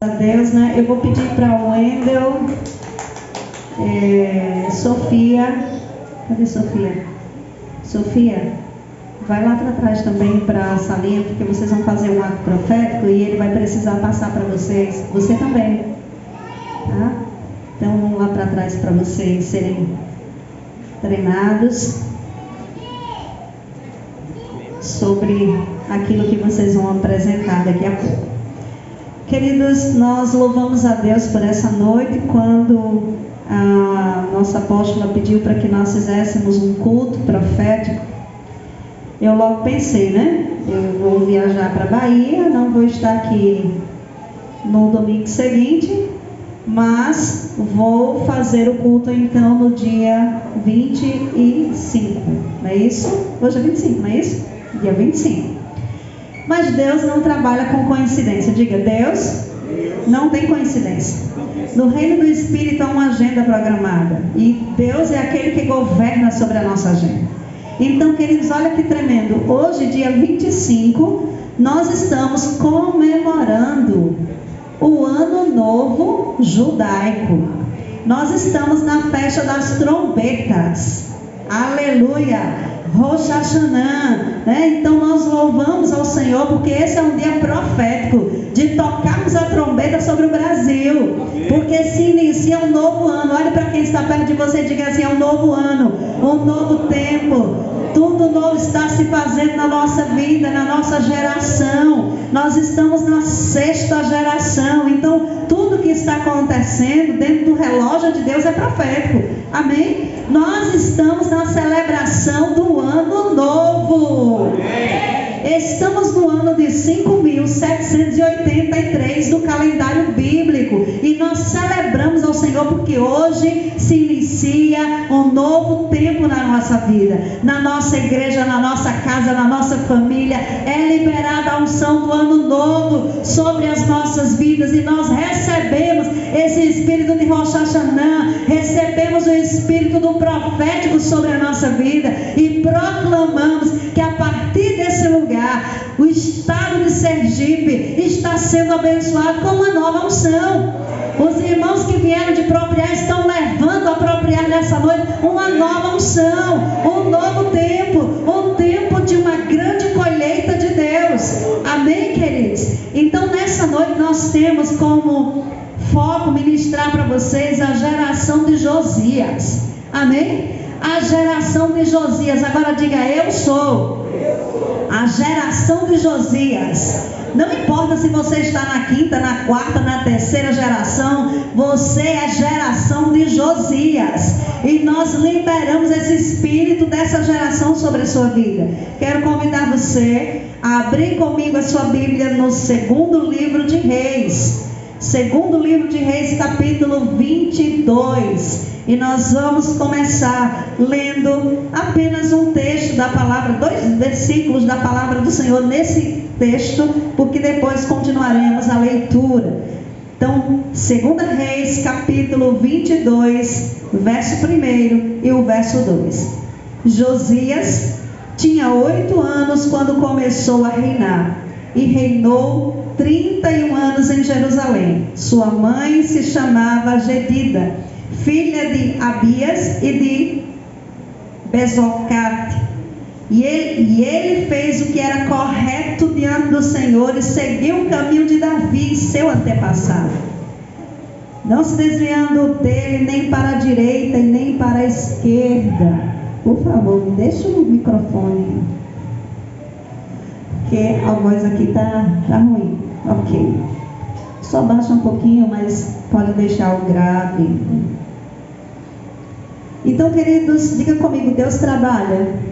A Deus, né? Eu vou pedir para o Wendel, Sofia, cadê Sofia? Sofia, vai lá para trás também para a salinha, porque vocês vão fazer um ato profético e ele vai precisar passar para vocês, você também, tá? Então vamos lá para trás para vocês serem treinados sobre aquilo que vocês vão apresentar daqui a pouco. Queridos, nós louvamos a Deus por essa noite, quando a nossa apóstola pediu para que nós fizéssemos um culto profético. Eu logo pensei, né? Eu vou viajar para a Bahia, não vou estar aqui no domingo seguinte, mas vou fazer o culto então no dia 25, não é isso? Hoje é 25, não é isso? Dia 25. Mas Deus não trabalha com coincidência. Diga, Deus não tem coincidência. No reino do Espírito há uma agenda programada. E Deus é aquele que governa sobre a nossa agenda. Então, queridos, olha que tremendo. Hoje, dia 25, nós estamos comemorando o Ano Novo Judaico. Nós estamos na festa das trombetas. Aleluia! Rosh Hashanah, né? Então nós louvamos ao Senhor, porque esse é um dia profético de tocarmos a trombeta sobre o Brasil, porque se inicia um novo ano. Olha para quem está perto de você e diga assim: é um novo ano, um novo tempo, tudo novo está se fazendo na nossa vida, na nossa geração. Nós estamos na 6ª geração, então tudo que está acontecendo dentro do relógio de Deus é profético, amém? Nós estamos na celebração do Ano Novo. Estamos no ano de 5.783 do calendário bíblico. E nós celebramos ao Senhor porque hoje se inicia um novo tempo na nossa vida. Na nossa igreja, na nossa casa, na nossa família. É liberada a unção do Ano Novo sobre as nossas vidas. E nós recebemos esse espírito de Rosh Hashanah. Recebemos o espírito do profético sobre a nossa vida. E proclamamos que a partir desse lugar, o estado de Sergipe está sendo abençoado com uma nova unção. Os irmãos que vieram de Propriar estão levando a Propriar nessa noite uma nova unção, um novo tempo, um tempo de uma grande colheita de Deus. Amém, queridos? Então nessa noite nós temos como foco ministrar para vocês a geração de Josias. Amém? A geração de Josias. Agora diga: eu sou a geração de Josias. Não importa se você está na 5ª, na 4ª, na 3ª geração, você é geração de Josias. E nós liberamos esse espírito dessa geração sobre a sua vida. Quero convidar você a abrir comigo a sua Bíblia no 2º livro de Reis. 2º livro de Reis, capítulo 22. E nós vamos começar lendo apenas um texto da palavra, 2 versículos da palavra do Senhor nesse texto, porque depois continuaremos a leitura. Então, 2 Reis, capítulo 22, verso 1 e o verso 2. Josias tinha 8 anos quando começou a reinar, e reinou 31 anos em Jerusalém. Sua mãe se chamava Jedida, filha de Abias e de Bezocate. E ele fez o que era correto diante do Senhor e seguiu o caminho de Davi, seu antepassado, não se desviando dele nem para a direita e nem para a esquerda. Por favor, me deixa o microfone, porque a voz aqui tá ruim. Ok, só baixa um pouquinho, mas pode deixar o grave. Então, queridos, diga comigo: Deus trabalha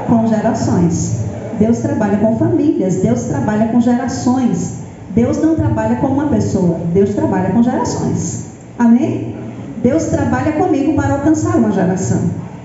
com gerações. Deus trabalha com famílias. Deus trabalha com gerações. Deus não trabalha com uma pessoa. Deus trabalha com gerações. Amém? Deus trabalha comigo para alcançar uma geração.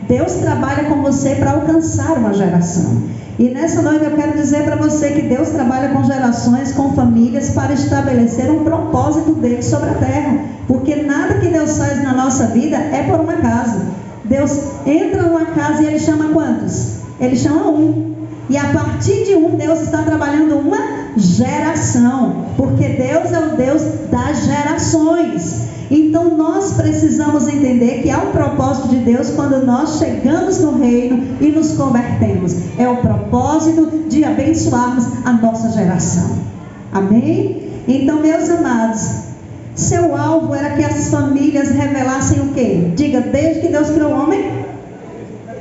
Deus trabalha com você para alcançar uma geração. E nessa noite eu quero dizer para você que Deus trabalha com gerações, com famílias, para estabelecer um propósito dele sobre a terra. Porque nada que Deus faz na nossa vida é por um acaso. Deus entra numa casa e Ele chama quantos? Ele chama um. E a partir de um, Deus está trabalhando uma geração. Porque Deus é o Deus das gerações. Então nós precisamos entender que há um propósito de Deus quando nós chegamos no reino e nos convertemos. É o propósito de abençoarmos a nossa geração. Amém? Então, meus amados, seu alvo era que as famílias revelassem o quê? Diga, desde que Deus criou o homem,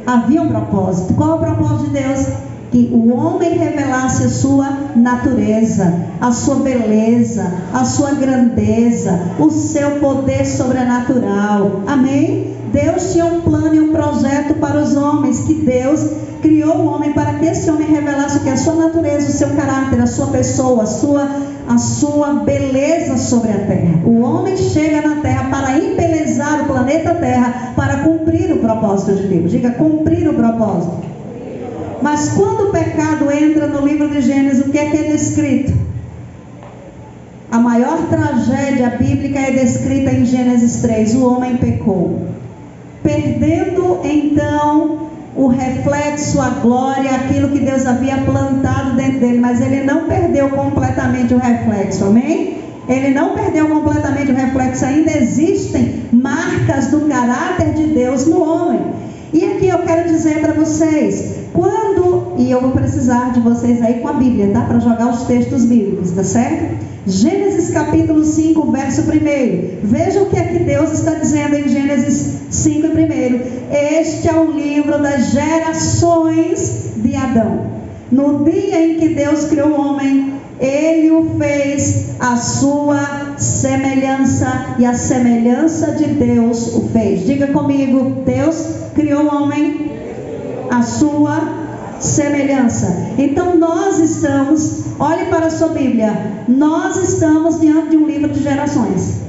havia um propósito. Qual é o propósito de Deus? Que o homem revelasse a sua natureza, a sua beleza, a sua grandeza, o seu poder sobrenatural. Amém? Deus tinha um plano e um projeto para os homens, que Deus criou o homem para que esse homem revelasse o que? A sua natureza, o seu caráter, a sua pessoa, a sua beleza sobre a terra. O homem chega na terra para embelezar o planeta Terra, para cumprir o propósito de Deus. Diga, cumprir o propósito. Mas quando o pecado entra no livro de Gênesis, o que é descrito? A maior tragédia bíblica é descrita em Gênesis 3. O homem pecou, perdendo então o reflexo, a glória, aquilo que Deus havia plantado dentro dele. Mas ele não perdeu completamente o reflexo, amém? Ele não perdeu completamente o reflexo. Ainda existem marcas do caráter de Deus no homem. E aqui eu quero dizer para vocês, e eu vou precisar de vocês aí com a Bíblia, tá? Para jogar os textos bíblicos, tá certo? Gênesis capítulo 5, verso 1. Veja o que é que Deus está dizendo em Gênesis 5, 1. Este é o livro das gerações de Adão. No dia em que Deus criou o homem, ele o fez à sua semelhança, e a semelhança de Deus o fez. Diga comigo, Deus criou o homem à sua semelhança. Então nós estamos, olhe para a sua Bíblia, nós estamos diante de um livro de gerações.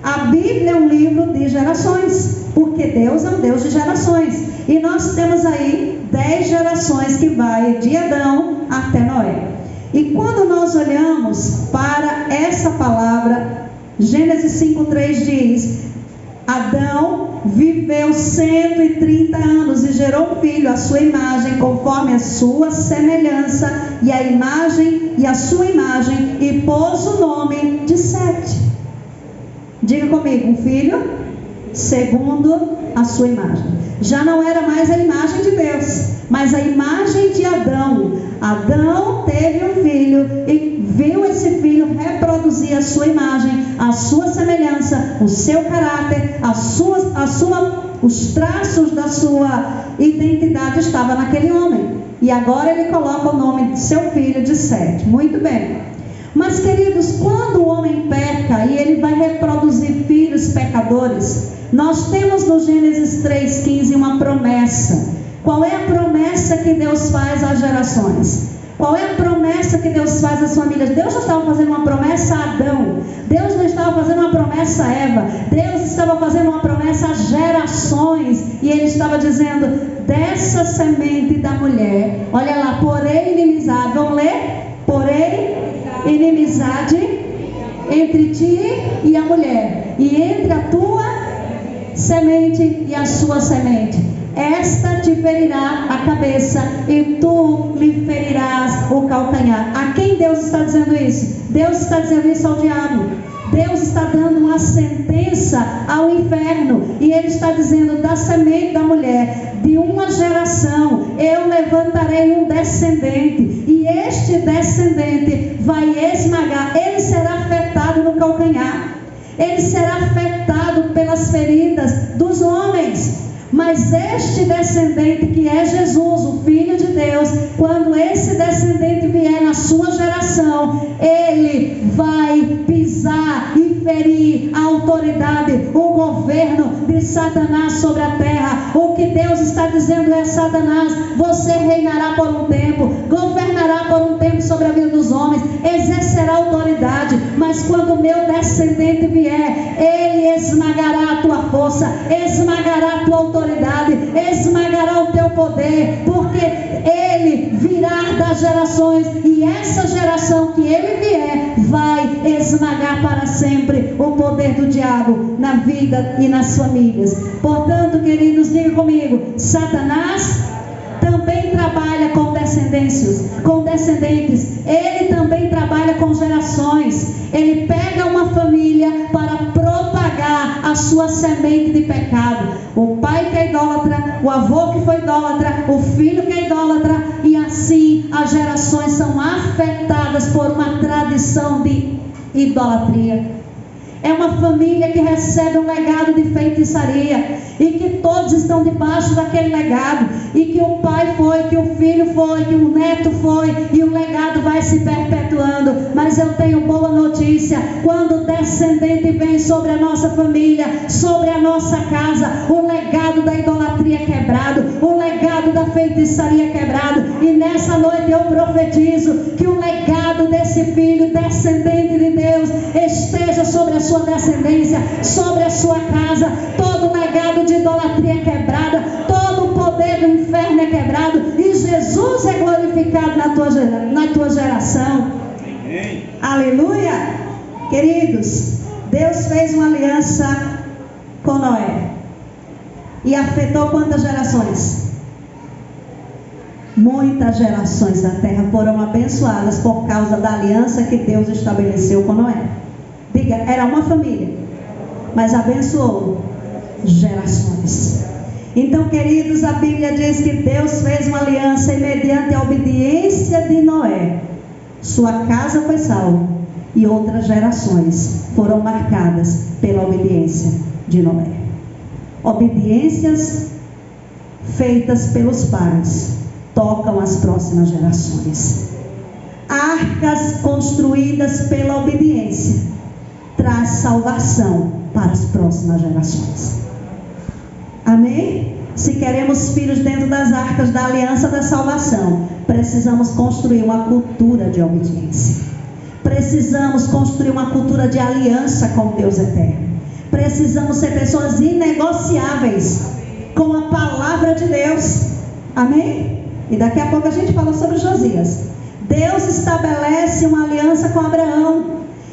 A Bíblia é um livro de gerações, porque Deus é um Deus de gerações. E nós temos aí 10 gerações que vai de Adão até Noé. E quando nós olhamos para essa palavra, Gênesis 5:3 diz: Adão viveu 130 anos e gerou um filho à sua imagem, conforme a sua semelhança, e a imagem e a sua imagem, e pôs o nome de Sete. Diga comigo, um filho segundo a sua imagem. Já não era mais a imagem de Deus, mas a imagem de Adão. Adão teve um filho e viu esse filho reproduzir a sua imagem, a sua semelhança, o seu caráter, os traços da sua identidade estavam naquele homem. E agora ele coloca o nome de seu filho de Sete. Muito bem. Mas, queridos, quando o homem peca e ele vai reproduzir filhos pecadores, nós temos no Gênesis 3:15 uma promessa. Qual é a promessa que Deus faz às gerações? Qual é a promessa que Deus faz às famílias? Deus não estava fazendo uma promessa a Adão. Deus não estava fazendo uma promessa a Eva. Deus estava fazendo uma promessa às gerações. E Ele estava dizendo, dessa semente da mulher, olha lá, porém inimizade. Vamos ler? Porém inimizade entre ti e a mulher, e entre a tua semente e a sua semente. Esta te ferirá a cabeça e tu lhe ferirás o calcanhar. A quem Deus está dizendo isso? Deus está dizendo isso ao diabo. Deus está dando uma sentença ao inferno. E Ele está dizendo, da semente da mulher, de uma geração, eu levantarei um descendente. E este descendente vai esmagar. Ele será afetado no calcanhar. Ele será afetado pelas feridas dos homens. Mas este descendente, que é Jesus, o Filho de Deus, quando esse descendente vier na sua geração, ele vai pisar e ferir a autoridade, o governo de Satanás sobre a terra. O que Deus está dizendo é: Satanás, você reinará por um tempo, governará por um tempo sobre a vida dos homens, exercerá autoridade, mas quando o meu descendente vier, ele esmagará a tua força, esmagará a tua autoridade, esmagará o teu poder, porque ele virá das gerações, e essa geração que ele vier vai esmagar para sempre o poder do diabo na vida e nas famílias. Portanto, queridos, diga comigo: Satanás também trabalha com descendentes, ele também trabalha com gerações. Ele pega uma família para sua semente de pecado. O pai que é idólatra, o avô que foi idólatra, o filho que é idólatra, e assim as gerações são afetadas por uma tradição de idolatria. É uma família que recebe um legado de feitiçaria, e que todos estão debaixo daquele legado, e que o pai foi, que o filho foi, que o neto foi, e o legado vai se perpetuando. Mas eu tenho boa notícia: quando o descendente vem sobre a nossa família, sobre a nossa casa, o legado da idolatria é quebrado, o legado da feitiçaria é quebrado. E nessa noite eu profetizo que o legado desse filho descendente de Deus esteja sobre a sua descendência, sobre a sua casa. Todo legado de idolatria é quebrado, todo o poder do inferno é quebrado, e Jesus é glorificado na tua geração. Amém. Aleluia. Queridos, Deus fez uma aliança com Noé e afetou quantas gerações? Muitas gerações da terra foram abençoadas por causa da aliança que Deus estabeleceu com Noé. Diga, era uma família, mas abençoou gerações. Então, queridos, a Bíblia diz que Deus fez uma aliança, e mediante a obediência de Noé, sua casa foi salva, e outras gerações foram marcadas pela obediência de Noé. Obediências feitas pelos pais tocam as próximas gerações. Arcas construídas pela obediência traz salvação para as próximas gerações. Amém? Se queremos filhos dentro das arcas da aliança da salvação, precisamos construir uma cultura de obediência. Precisamos construir uma cultura de aliança com Deus eterno. Precisamos ser pessoas inegociáveis com a palavra de Deus. Amém? E daqui a pouco a gente fala sobre Josias. Deus estabelece uma aliança com Abraão,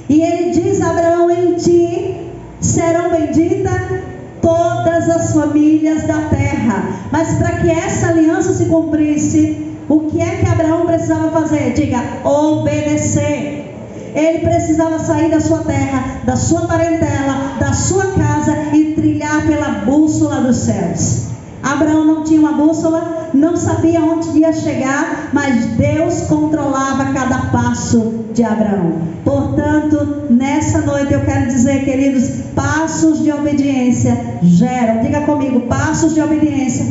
e ele diz a Abraão: em ti serão benditas todas as famílias da terra. Mas para que essa aliança se cumprisse, o que é que Abraão precisava fazer? Diga, obedecer. Ele precisava sair da sua terra, da sua parentela, da sua casa, e trilhar pela bússola dos céus. Abraão não tinha uma bússola, não sabia onde ia chegar, mas Deus controlava cada passo de Abraão. Portanto, nessa noite eu quero dizer, queridos, passos de obediência geram, diga comigo, passos de obediência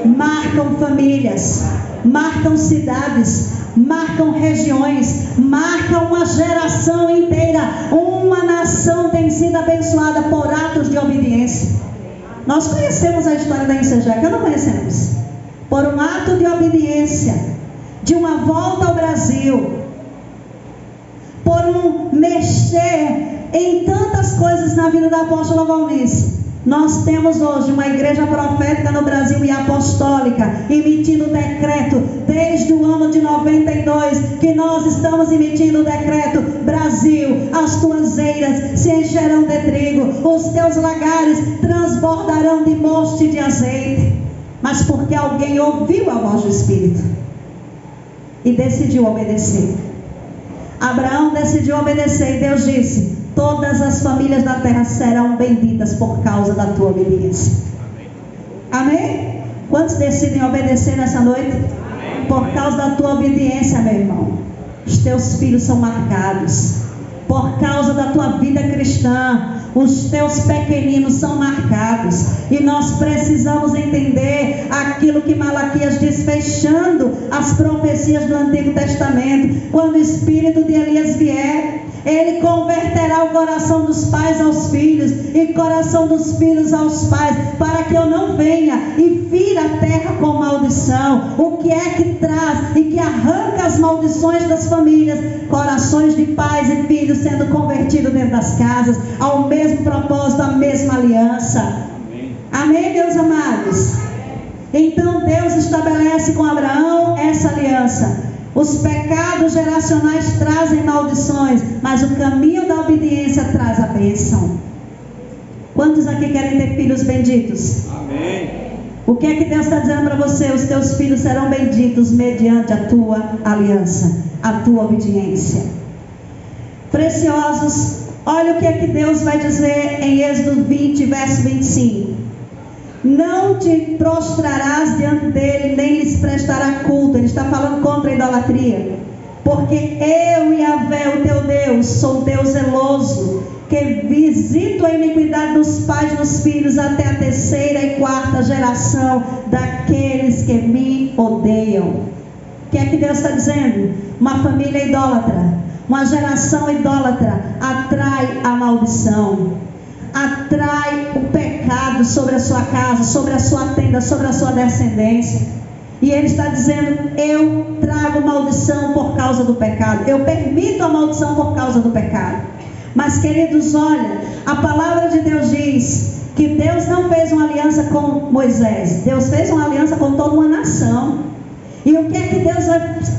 marcam famílias, marcam cidades, marcam regiões, marcam uma geração inteira. Uma nação tem sido abençoada por atos de obediência. Nós conhecemos a história da Ensejac, não conhecemos? Por um ato de obediência, de uma volta ao Brasil, por um mexer em tantas coisas na vida da apóstola Valnice, nós temos hoje uma igreja profética no Brasil e apostólica, emitindo decreto desde o ano de 92, que nós estamos emitindo o decreto: Brasil, as tuas eiras se encherão de trigo, os teus lagares transbordarão de moste de azeite. Mas porque alguém ouviu a voz do Espírito e decidiu obedecer. Abraão decidiu obedecer, e Deus disse: todas as famílias da terra serão benditas por causa da tua obediência. Amém? Quantos decidem obedecer nessa noite? Amém. Por causa da tua obediência, meu irmão, os teus filhos são marcados. Por causa da tua vida cristã, os teus pequeninos são marcados. E nós precisamos entender aquilo que Malaquias diz, fechando as profecias do Antigo Testamento: quando o espírito de Elias vier, ele converterá o coração dos pais aos filhos, e coração dos filhos aos pais, para que eu não venha e fira a terra com maldição. O que é que traz e que arranca as maldições das famílias? Corações de pais e filhos sendo convertidos dentro das casas, ao mesmo propósito, à mesma aliança. Amém, meus amados? Então Deus estabelece com Abraão essa aliança. Os pecados geracionais trazem maldições, mas o caminho da obediência traz a bênção. Quantos aqui querem ter filhos benditos? Amém. O que é que Deus está dizendo para você? Os teus filhos serão benditos mediante a tua aliança, a tua obediência. Preciosos, Olha o que é que Deus vai dizer em Êxodo 20, verso 25. Não te prostrarás diante dele, nem lhes prestará culto. Ele está falando contra a idolatria. Porque eu, Yahvé, o teu Deus, sou Deus zeloso, que visito a iniquidade dos pais nos filhos até a 3ª e 4ª geração daqueles que me odeiam. O que é que Deus está dizendo? Uma família idólatra, uma geração idólatra atrai a maldição, atrai o pecado sobre a sua casa, sobre a sua tenda, sobre a sua descendência. E ele está dizendo: eu trago maldição por causa do pecado, eu permito a maldição por causa do pecado. Mas, queridos, olha, a palavra de Deus diz que Deus não fez uma aliança com Moisés, Deus fez uma aliança com toda uma nação. E o que é que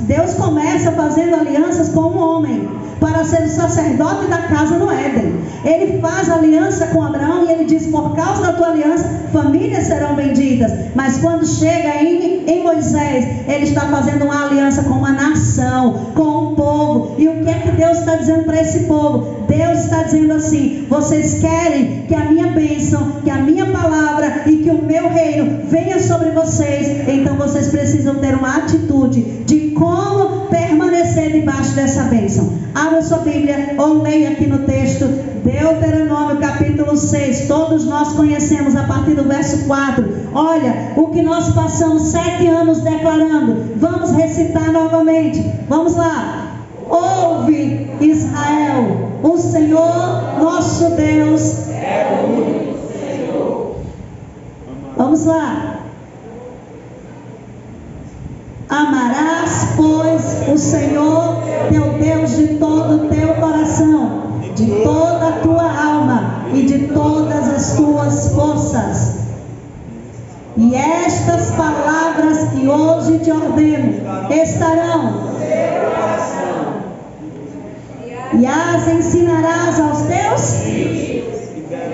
Deus começa fazendo alianças com um homem para ser o sacerdote da casa no Éden. Ele faz aliança com Abraão e ele diz: por causa da tua aliança, famílias serão benditas. Mas quando chega em Moisés, ele está fazendo uma aliança com uma nação, com um povo. E o que é que Deus está dizendo para esse povo? Deus está dizendo assim: vocês querem que a minha bênção, que a minha palavra e que o meu reino venha sobre vocês, então vocês precisam ter uma atitude de como permanecer debaixo dessa bênção. Abra sua Bíblia ou leia aqui no texto Deuteronômio capítulo 6. Todos nós conhecemos a partir do verso 4. Olha o que nós passamos 7 anos declarando. Vamos recitar novamente. Vamos lá. Ouve, Israel, o Senhor nosso Deus é o único Senhor. Vamos lá. Amarás, pois, o Senhor teu Deus de todo o teu coração, de toda a tua alma e de todas as tuas forças. E estas palavras que hoje te ordeno estarão no teu coração, e as ensinarás aos teus filhos,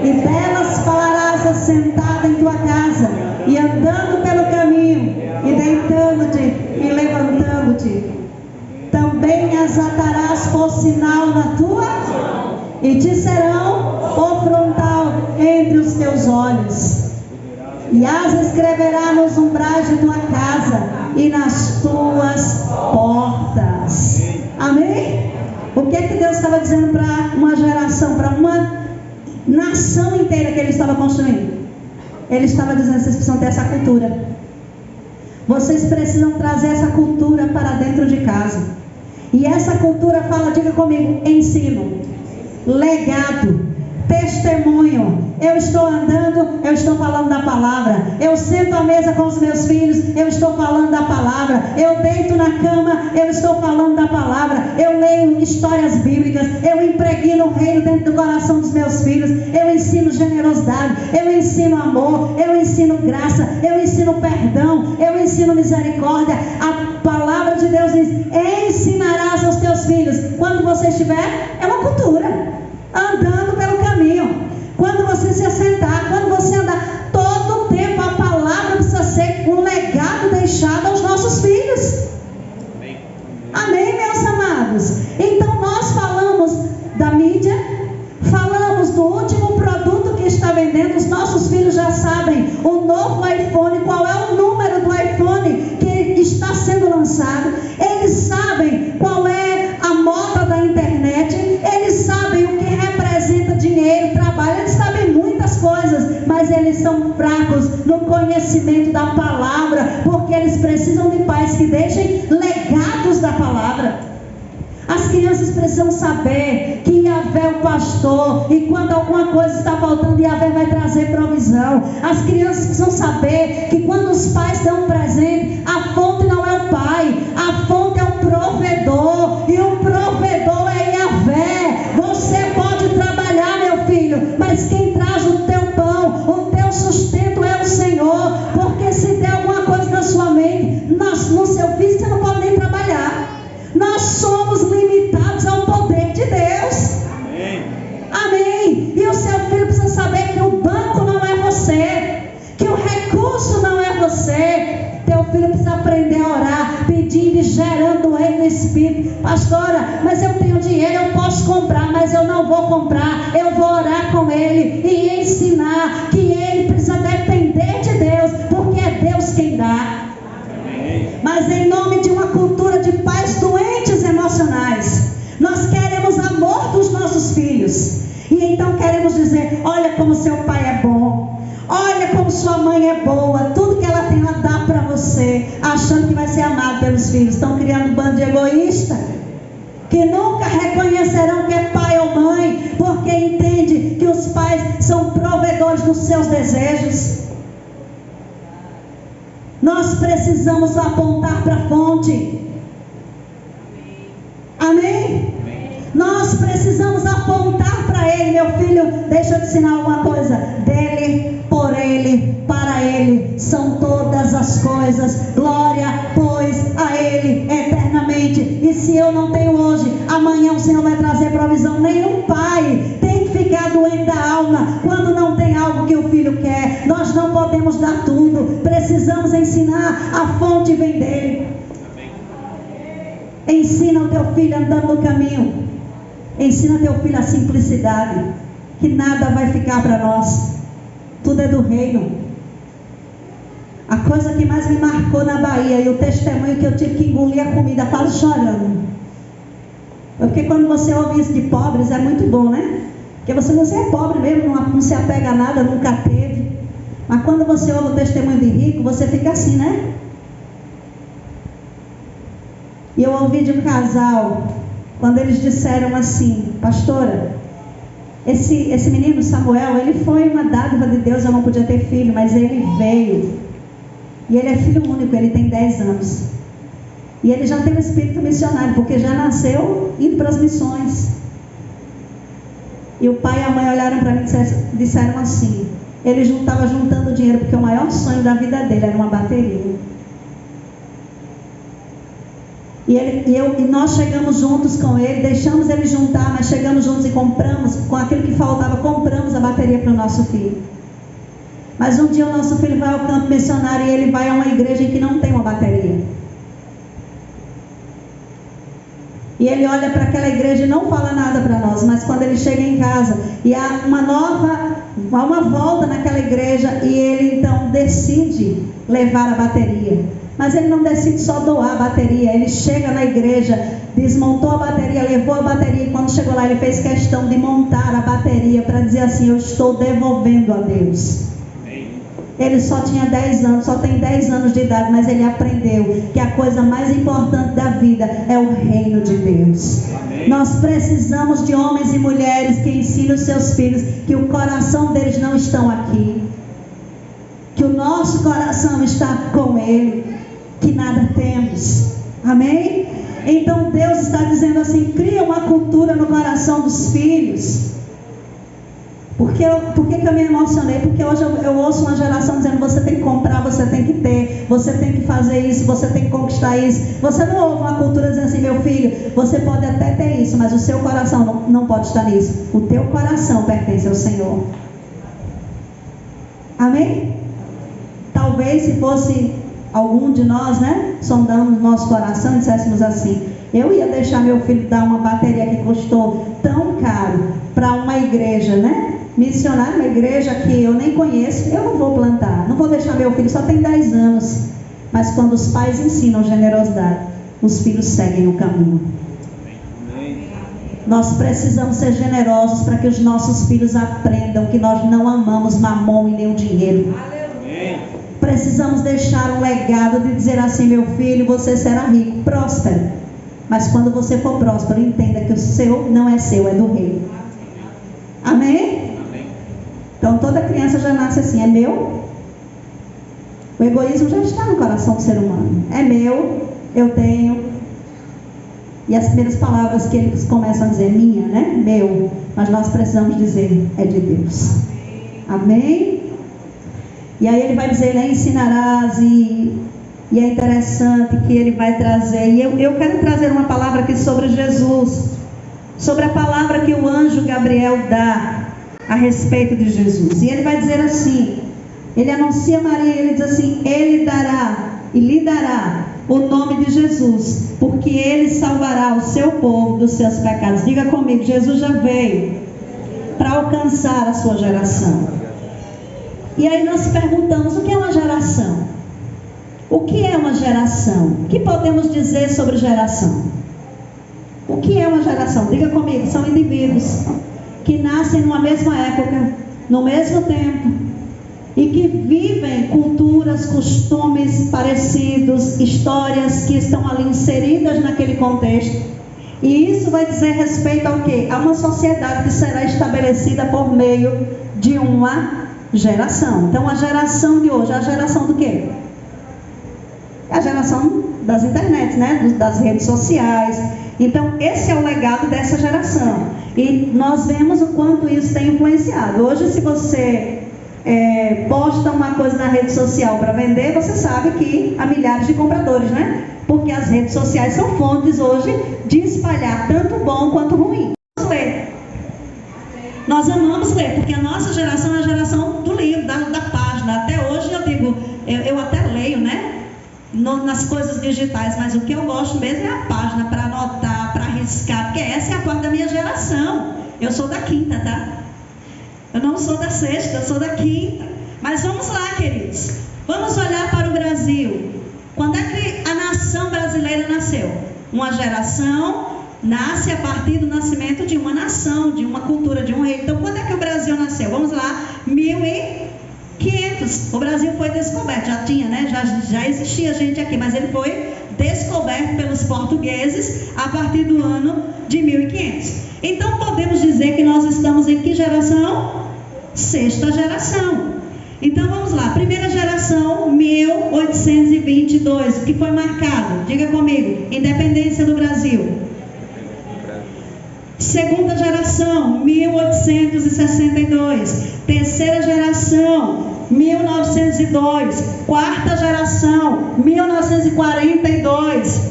e delas falarás assentado em tua casa, e andando pelo caminho, e deitando-te e levantando-te. Também as atarás por sinal na tua mão, e te serão por frontal entre os teus olhos. E as escreverá nos umbrais de tua casa e nas tuas portas. Amém? O que é que Deus estava dizendo para uma geração, para uma nação inteira que ele estava construindo? Ele estava dizendo: vocês precisam ter essa cultura. Vocês precisam trazer essa cultura para dentro de casa. E essa cultura fala, diga comigo: ensino, legado, testemunho. Eu estou andando, eu estou falando da palavra. Eu sento à mesa com os meus filhos, eu estou falando da palavra. Eu deito na cama, eu estou falando da palavra. Eu leio histórias bíblicas, eu impregno o reino dentro do coração dos meus filhos. Eu ensino generosidade, eu ensino amor, eu ensino graça, eu ensino perdão, eu ensino misericórdia. A palavra de Deus diz: ensinarás aos teus filhos. Quando você estiver, é uma cultura, andando pelo caminho. Quando você se assentar, quando você andar, todo o tempo a palavra precisa ser um legado deixado aos nossos filhos. Amém, meus amados? Então nós falamos da mídia, falamos do último produto que está vendendo. Os nossos filhos já sabem o novo iPhone, qual é o número do iPhone que está sendo lançado. Eles sabem qual é a moda da internet, eles sabem o que representa dinheiro, trabalho, eles sabem muitas coisas, mas eles são fracos no conhecimento da palavra, porque eles precisam de pais que deixem legados da palavra. As crianças precisam saber que Yahvé é o pastor, e quando alguma coisa está faltando, Yahvé vai trazer provisão. As crianças precisam saber que quando os pais dão um presente, a fonte não é o pai, a fonte é o provedor, e o provedor é Yahvé. Você pode trabalhar, meu filho, mas quem traz o teu pão, o teu sustento é o Senhor. Porque se der alguma coisa na sua mente, no seu físico, você não pode nem trabalhar. Nós somos limitados ao poder de Deus. Amém. Amém. E o seu filho precisa saber que o banco não é você, que o recurso não é você. Teu filho precisa aprender a orar, pedindo e gerando ele no Espírito. Pastora, mas eu tenho dinheiro, eu posso comprar, mas eu não vou comprar. Eu vou orar com ele e ensinar que ele precisa depender de Deus, porque é Deus quem dá. Mas em nome de uma cultura de pais doentes emocionais, nós queremos amor dos nossos filhos. E então queremos dizer: olha como seu pai é bom, olha como sua mãe é boa, tudo que ela tem a dar para você, achando que vai ser amado pelos filhos. Estão criando um bando de egoísta, que nunca reconhecerão que é pai ou mãe, porque entende que os pais são provedores dos seus desejos. Nós precisamos apontar para a fonte. Amém? Nós precisamos apontar para Ele. Meu filho, deixa eu te ensinar uma coisa: dele, por Ele, para Ele são todas as coisas. Glória, pois, a Ele eternamente. E se eu não tenho hoje, amanhã o Senhor vai trazer provisão. Nenhum pai tem que ficar doente da alma quando não tem algo que o filho quer. Nós não podemos dar tudo. Precisamos ensinar. A fonte vem dele. Ensina o teu filho andando no caminho. Ensina teu filho a simplicidade, que nada vai ficar para nós. Tudo é do reino. A coisa que mais me marcou na Bahia, e o testemunho que eu tive que engolir a comida quase chorando, porque quando você ouve isso de pobres é muito bom, né? Porque você é pobre mesmo, não se apega a nada, nunca teve. Mas quando você ouve o testemunho de rico, você fica assim, né? E eu ouvi de um casal, quando eles disseram assim: pastora, esse menino Samuel, ele foi uma dádiva de Deus, eu não podia ter filho, mas ele veio. E ele é filho único, ele tem 10 anos. E ele já tem um espírito missionário, porque já nasceu indo para as missões. E o pai e a mãe olharam para mim e disseram assim: ele estava juntando dinheiro, porque o maior sonho da vida dele era uma bateria. E nós chegamos juntos com ele, deixamos ele juntar, mas chegamos juntos e compramos, com aquilo que faltava, compramos a bateria para o nosso filho. Mas um dia o nosso filho vai ao campo missionário e ele vai a uma igreja em que não tem uma bateria. E ele olha para aquela igreja e não fala nada para nós, mas quando ele chega em casa e há uma volta naquela igreja, e ele então decide levar a bateria. Mas ele não decide só doar a bateria, ele chega na igreja, desmontou a bateria, levou a bateria, e quando chegou lá ele fez questão de montar a bateria para dizer assim: eu estou devolvendo a Deus. Ele só tinha 10 anos, só tem 10 anos de idade, mas ele aprendeu que a coisa mais importante da vida é o reino de Deus. Amém. Nós precisamos de homens e mulheres que ensinem os seus filhos que o coração deles não está aqui, que o nosso coração está com Ele, que nada temos. Amém? Então Deus está dizendo assim: cria uma cultura no coração dos filhos. Por que que eu me emocionei? Porque hoje eu ouço uma geração dizendo: você tem que comprar, você tem que ter, você tem que fazer isso, você tem que conquistar isso. Você não ouve uma cultura dizendo assim: meu filho, você pode até ter isso, mas o seu coração não pode estar nisso. O teu coração pertence ao Senhor. Amém? Talvez se fosse algum de nós, né, sondando o nosso coração, e disséssemos assim: eu ia deixar meu filho dar uma bateria que custou tão caro para uma igreja, né, missionária, uma igreja que eu nem conheço, eu não vou plantar, não vou deixar meu filho, só tem 10 anos. Mas quando os pais ensinam generosidade, os filhos seguem o caminho. Nós precisamos ser generosos para que os nossos filhos aprendam que nós não amamos mamão e nem o dinheiro. Precisamos deixar um legado de dizer assim: meu filho, você será rico, próspero, mas quando você for próspero, entenda que o seu não é seu, é do rei. Amém? Então toda criança já nasce assim: é meu. O egoísmo já está no coração do ser humano. É meu, eu tenho. E as primeiras palavras que eles começam a dizer: minha, né? Meu. Mas nós precisamos dizer: é de Deus. Amém? E aí ele vai dizer: né, ensinarás, e é interessante que ele vai trazer. E eu quero trazer uma palavra aqui sobre Jesus, sobre a palavra que o anjo Gabriel dá a respeito de Jesus. E ele vai dizer assim, ele anuncia Maria, ele diz assim: ele dará e lhe dará o nome de Jesus, porque Ele salvará o seu povo dos seus pecados. Diga comigo, Jesus já veio para alcançar a sua geração. E aí nós perguntamos, o que é uma geração? O que é uma geração? O que podemos dizer sobre geração? O que é uma geração? Diga comigo, são indivíduos que nascem numa mesma época, no mesmo tempo, e que vivem culturas, costumes parecidos, histórias que estão ali inseridas naquele contexto. E isso vai dizer respeito ao quê? A uma sociedade que será estabelecida por meio de uma geração. Então a geração de hoje é a geração do quê? É a geração das internets, né? Das redes sociais. Então esse é o legado dessa geração. E nós vemos o quanto isso tem influenciado. Hoje, se você posta uma coisa na rede social para vender, você sabe que há milhares de compradores, né? Porque as redes sociais são fontes hoje de espalhar tanto bom quanto ruim. Vamos ler. Nós amamos ler, porque a nossa geração é a geração do livro, da página. Até hoje eu digo, eu até leio, né? Nas coisas digitais, mas o que eu gosto mesmo é a página, para anotar, para arriscar, porque essa é a parte da minha geração. Eu sou da quinta, tá? Eu não sou da sexta, eu sou da quinta. Mas vamos lá, queridos. Vamos olhar para o Brasil. Quando é que a nação brasileira nasceu? Uma geração nasce a partir do nascimento de uma nação, de uma cultura, de um rei. Então, quando é que o Brasil nasceu? Vamos lá, 1500. O Brasil foi descoberto, já tinha, né? Já existia gente aqui, mas ele foi descoberto pelos portugueses a partir do ano de 1500. Então, podemos dizer que nós estamos em que geração? Sexta geração. Então, vamos lá. Primeira geração, 1822. O que foi marcado? Diga comigo. Independência do Brasil. Segunda geração, 1862. Terceira geração, 1902. Quarta geração, 1942.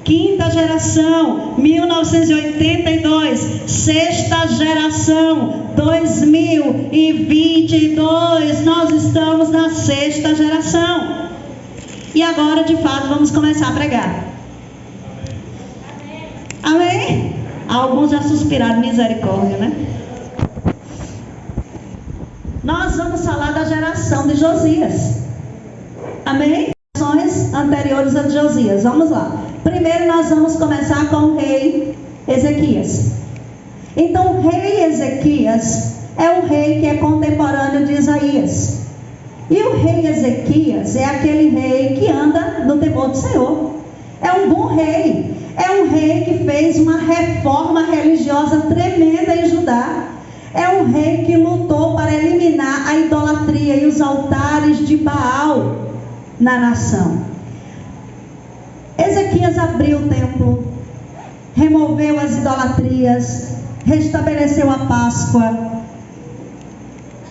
Quinta geração, 1982. Sexta geração, 2022. Nós estamos na sexta geração. E agora, de fato, vamos começar a pregar. Amém? Alguns já suspiraram, misericórdia, né? Nós vamos falar da geração de Josias. Amém? Gerações anteriores a Josias. Vamos lá. Primeiro nós vamos começar com o rei Ezequias. Então o rei Ezequias é um rei que é contemporâneo de Isaías. E o rei Ezequias é aquele rei que anda no temor do Senhor. É um bom rei. É um rei que fez uma reforma religiosa tremenda em Judá. É um rei que lutou para eliminar a idolatria e os altares de Baal na nação. Ezequias abriu o templo, removeu as idolatrias, restabeleceu a Páscoa.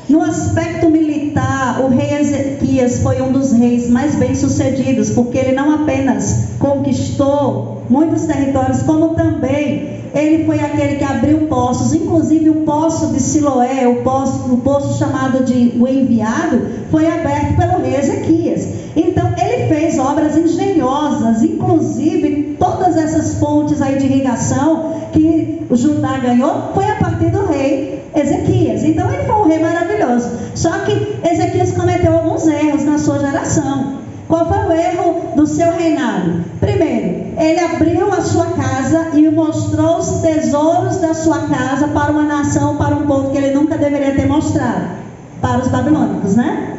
No aspecto militar, o rei Ezequias foi um dos reis mais bem-sucedidos, porque ele não apenas conquistou muitos territórios, como também ele foi aquele que abriu poços. Inclusive o poço de Siloé, o poço chamado de o Enviado, foi aberto pelo rei Ezequias. Então ele fez obras engenhosas, inclusive todas essas fontes aí de irrigação que o Judá ganhou, foi a partir do rei Ezequias. Então ele foi um rei maravilhoso. Só que Ezequias cometeu alguns erros na sua geração. Qual foi o erro do seu reinado? Primeiro, ele abriu a sua casa e mostrou os tesouros da sua casa para uma nação, para um povo que ele nunca deveria ter mostrado, para os babilônicos, né?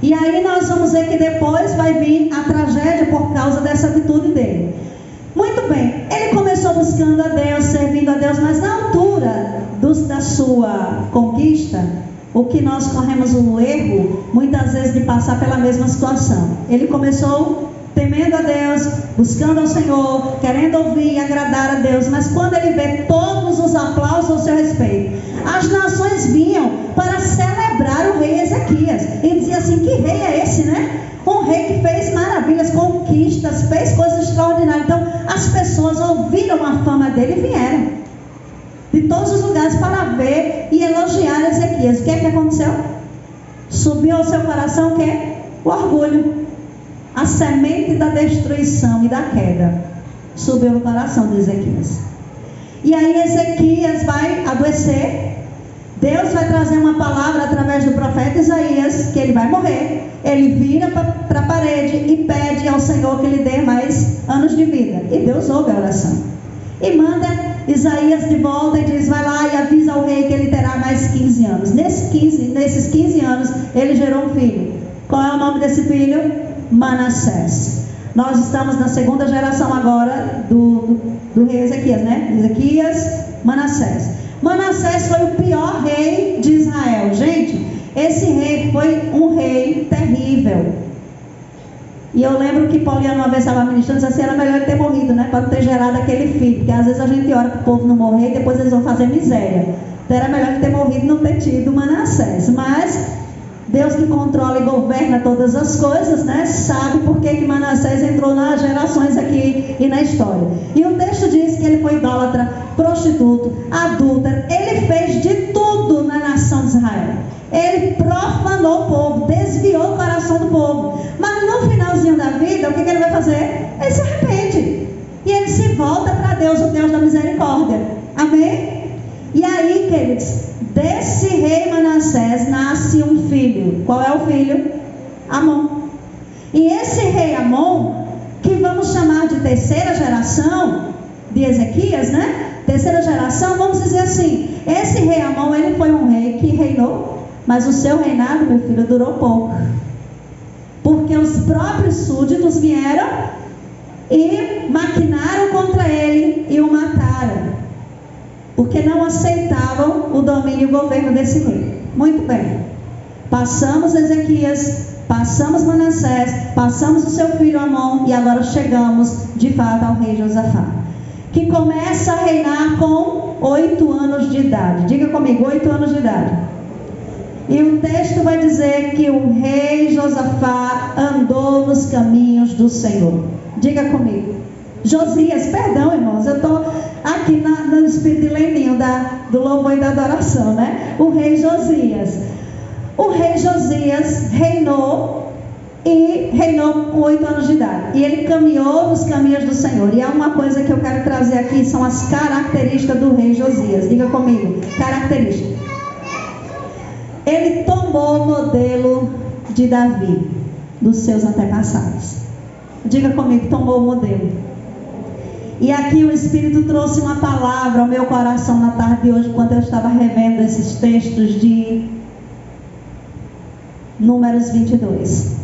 E aí nós vamos ver que depois vai vir a tragédia por causa dessa atitude dele. Muito bem, ele começou buscando a Deus, servindo a Deus, mas na altura da sua conquista, o que nós corremos o erro, muitas vezes, de passar pela mesma situação. Ele começou temendo a Deus, buscando ao Senhor, querendo ouvir e agradar a Deus, mas quando ele vê todos os aplausos ao seu respeito, as nações vinham para celebrar o rei Ezequias, e dizia assim: que rei é esse, né? Um rei que fez maravilhas, conquistas, fez coisas extraordinárias. Então as pessoas ouviram a fama dele e vieram de todos os lugares para ver e elogiar Ezequias. O que é que aconteceu? Subiu ao seu coração o quê? O orgulho. a semente da destruição e da queda subiu no coração de Ezequias. E aí Ezequias vai adoecer. Deus vai trazer uma palavra através do profeta Isaías, que ele vai morrer. Ele vira para a parede e pede ao Senhor que lhe dê mais anos de vida. E Deus ouve a oração. E manda Isaías de volta e diz: vai lá e avisa ao rei que ele terá mais 15 anos. Nesses 15 anos, ele gerou um filho. Qual é o nome desse filho? Manassés. Nós estamos na segunda geração agora do rei Ezequias, né? Ezequias, Manassés. Manassés foi o pior rei de Israel. Gente, esse rei foi um rei terrível. E eu lembro que Pauliano uma vez estava ministrando, disse assim: era melhor ele ter morrido, né? Para não ter gerado aquele filho. Porque às vezes a gente ora para o povo não morrer e depois eles vão fazer miséria. Então era melhor ele ter morrido e não ter tido Manassés. Mas Deus, que controla e governa todas as coisas, né? Sabe por que Manassés entrou nas gerações aqui e na história. E o texto diz que ele foi idólatra, prostituto, adúltero. Ele fez de tudo na nação de Israel. Ele profanou o povo, desviou o coração do povo. Mas no finalzinho da vida, o que ele vai fazer? Ele se arrepende. E ele se volta para Deus, o Deus da misericórdia. Amém? E aí, queridos, desse rei Manassés nasce um filho. Qual é o filho? Amon. E esse rei Amon, que vamos chamar de terceira geração de Ezequias, né? Terceira geração, vamos dizer assim: esse rei Amon, ele foi um rei que reinou, mas o seu reinado, meu filho, durou pouco. Porque os próprios súditos vieram e maquinaram contra ele e o mataram. Porque não aceitavam o domínio e o governo desse rei. Muito bem. Passamos Ezequias, passamos Manassés, passamos o seu filho Amon e agora chegamos de fato ao rei Josafá, que começa a reinar com 8 anos de idade. Diga comigo, 8 anos de idade. E o texto vai dizer que o rei Josafá andou nos caminhos do Senhor. Diga comigo. Josias, perdão, irmãos, eu estou aqui no espírito de Leninho do louvor e da adoração, né? O rei Josias. O rei Josias reinou com 8 anos de idade. E ele caminhou nos caminhos do Senhor. E há uma coisa que eu quero trazer aqui, são as características do rei Josias. Diga comigo, características. Ele tomou o modelo de Davi, dos seus antepassados. Diga comigo, tomou o modelo. E aqui o Espírito trouxe uma palavra ao meu coração na tarde de hoje, quando eu estava revendo esses textos de Números 22.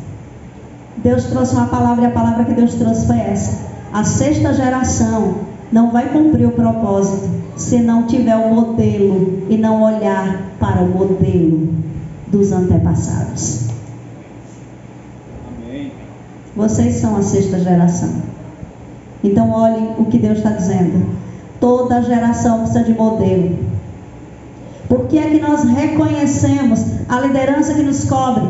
Deus trouxe uma palavra, e a palavra que Deus trouxe foi essa: a sexta geração não vai cumprir o propósito se não tiver o modelo e não olhar para o modelo dos antepassados. Amém. Vocês são a sexta geração. Então olhem o que Deus está dizendo. Toda geração precisa de modelo. Por que é que nós reconhecemos a liderança que nos cobre?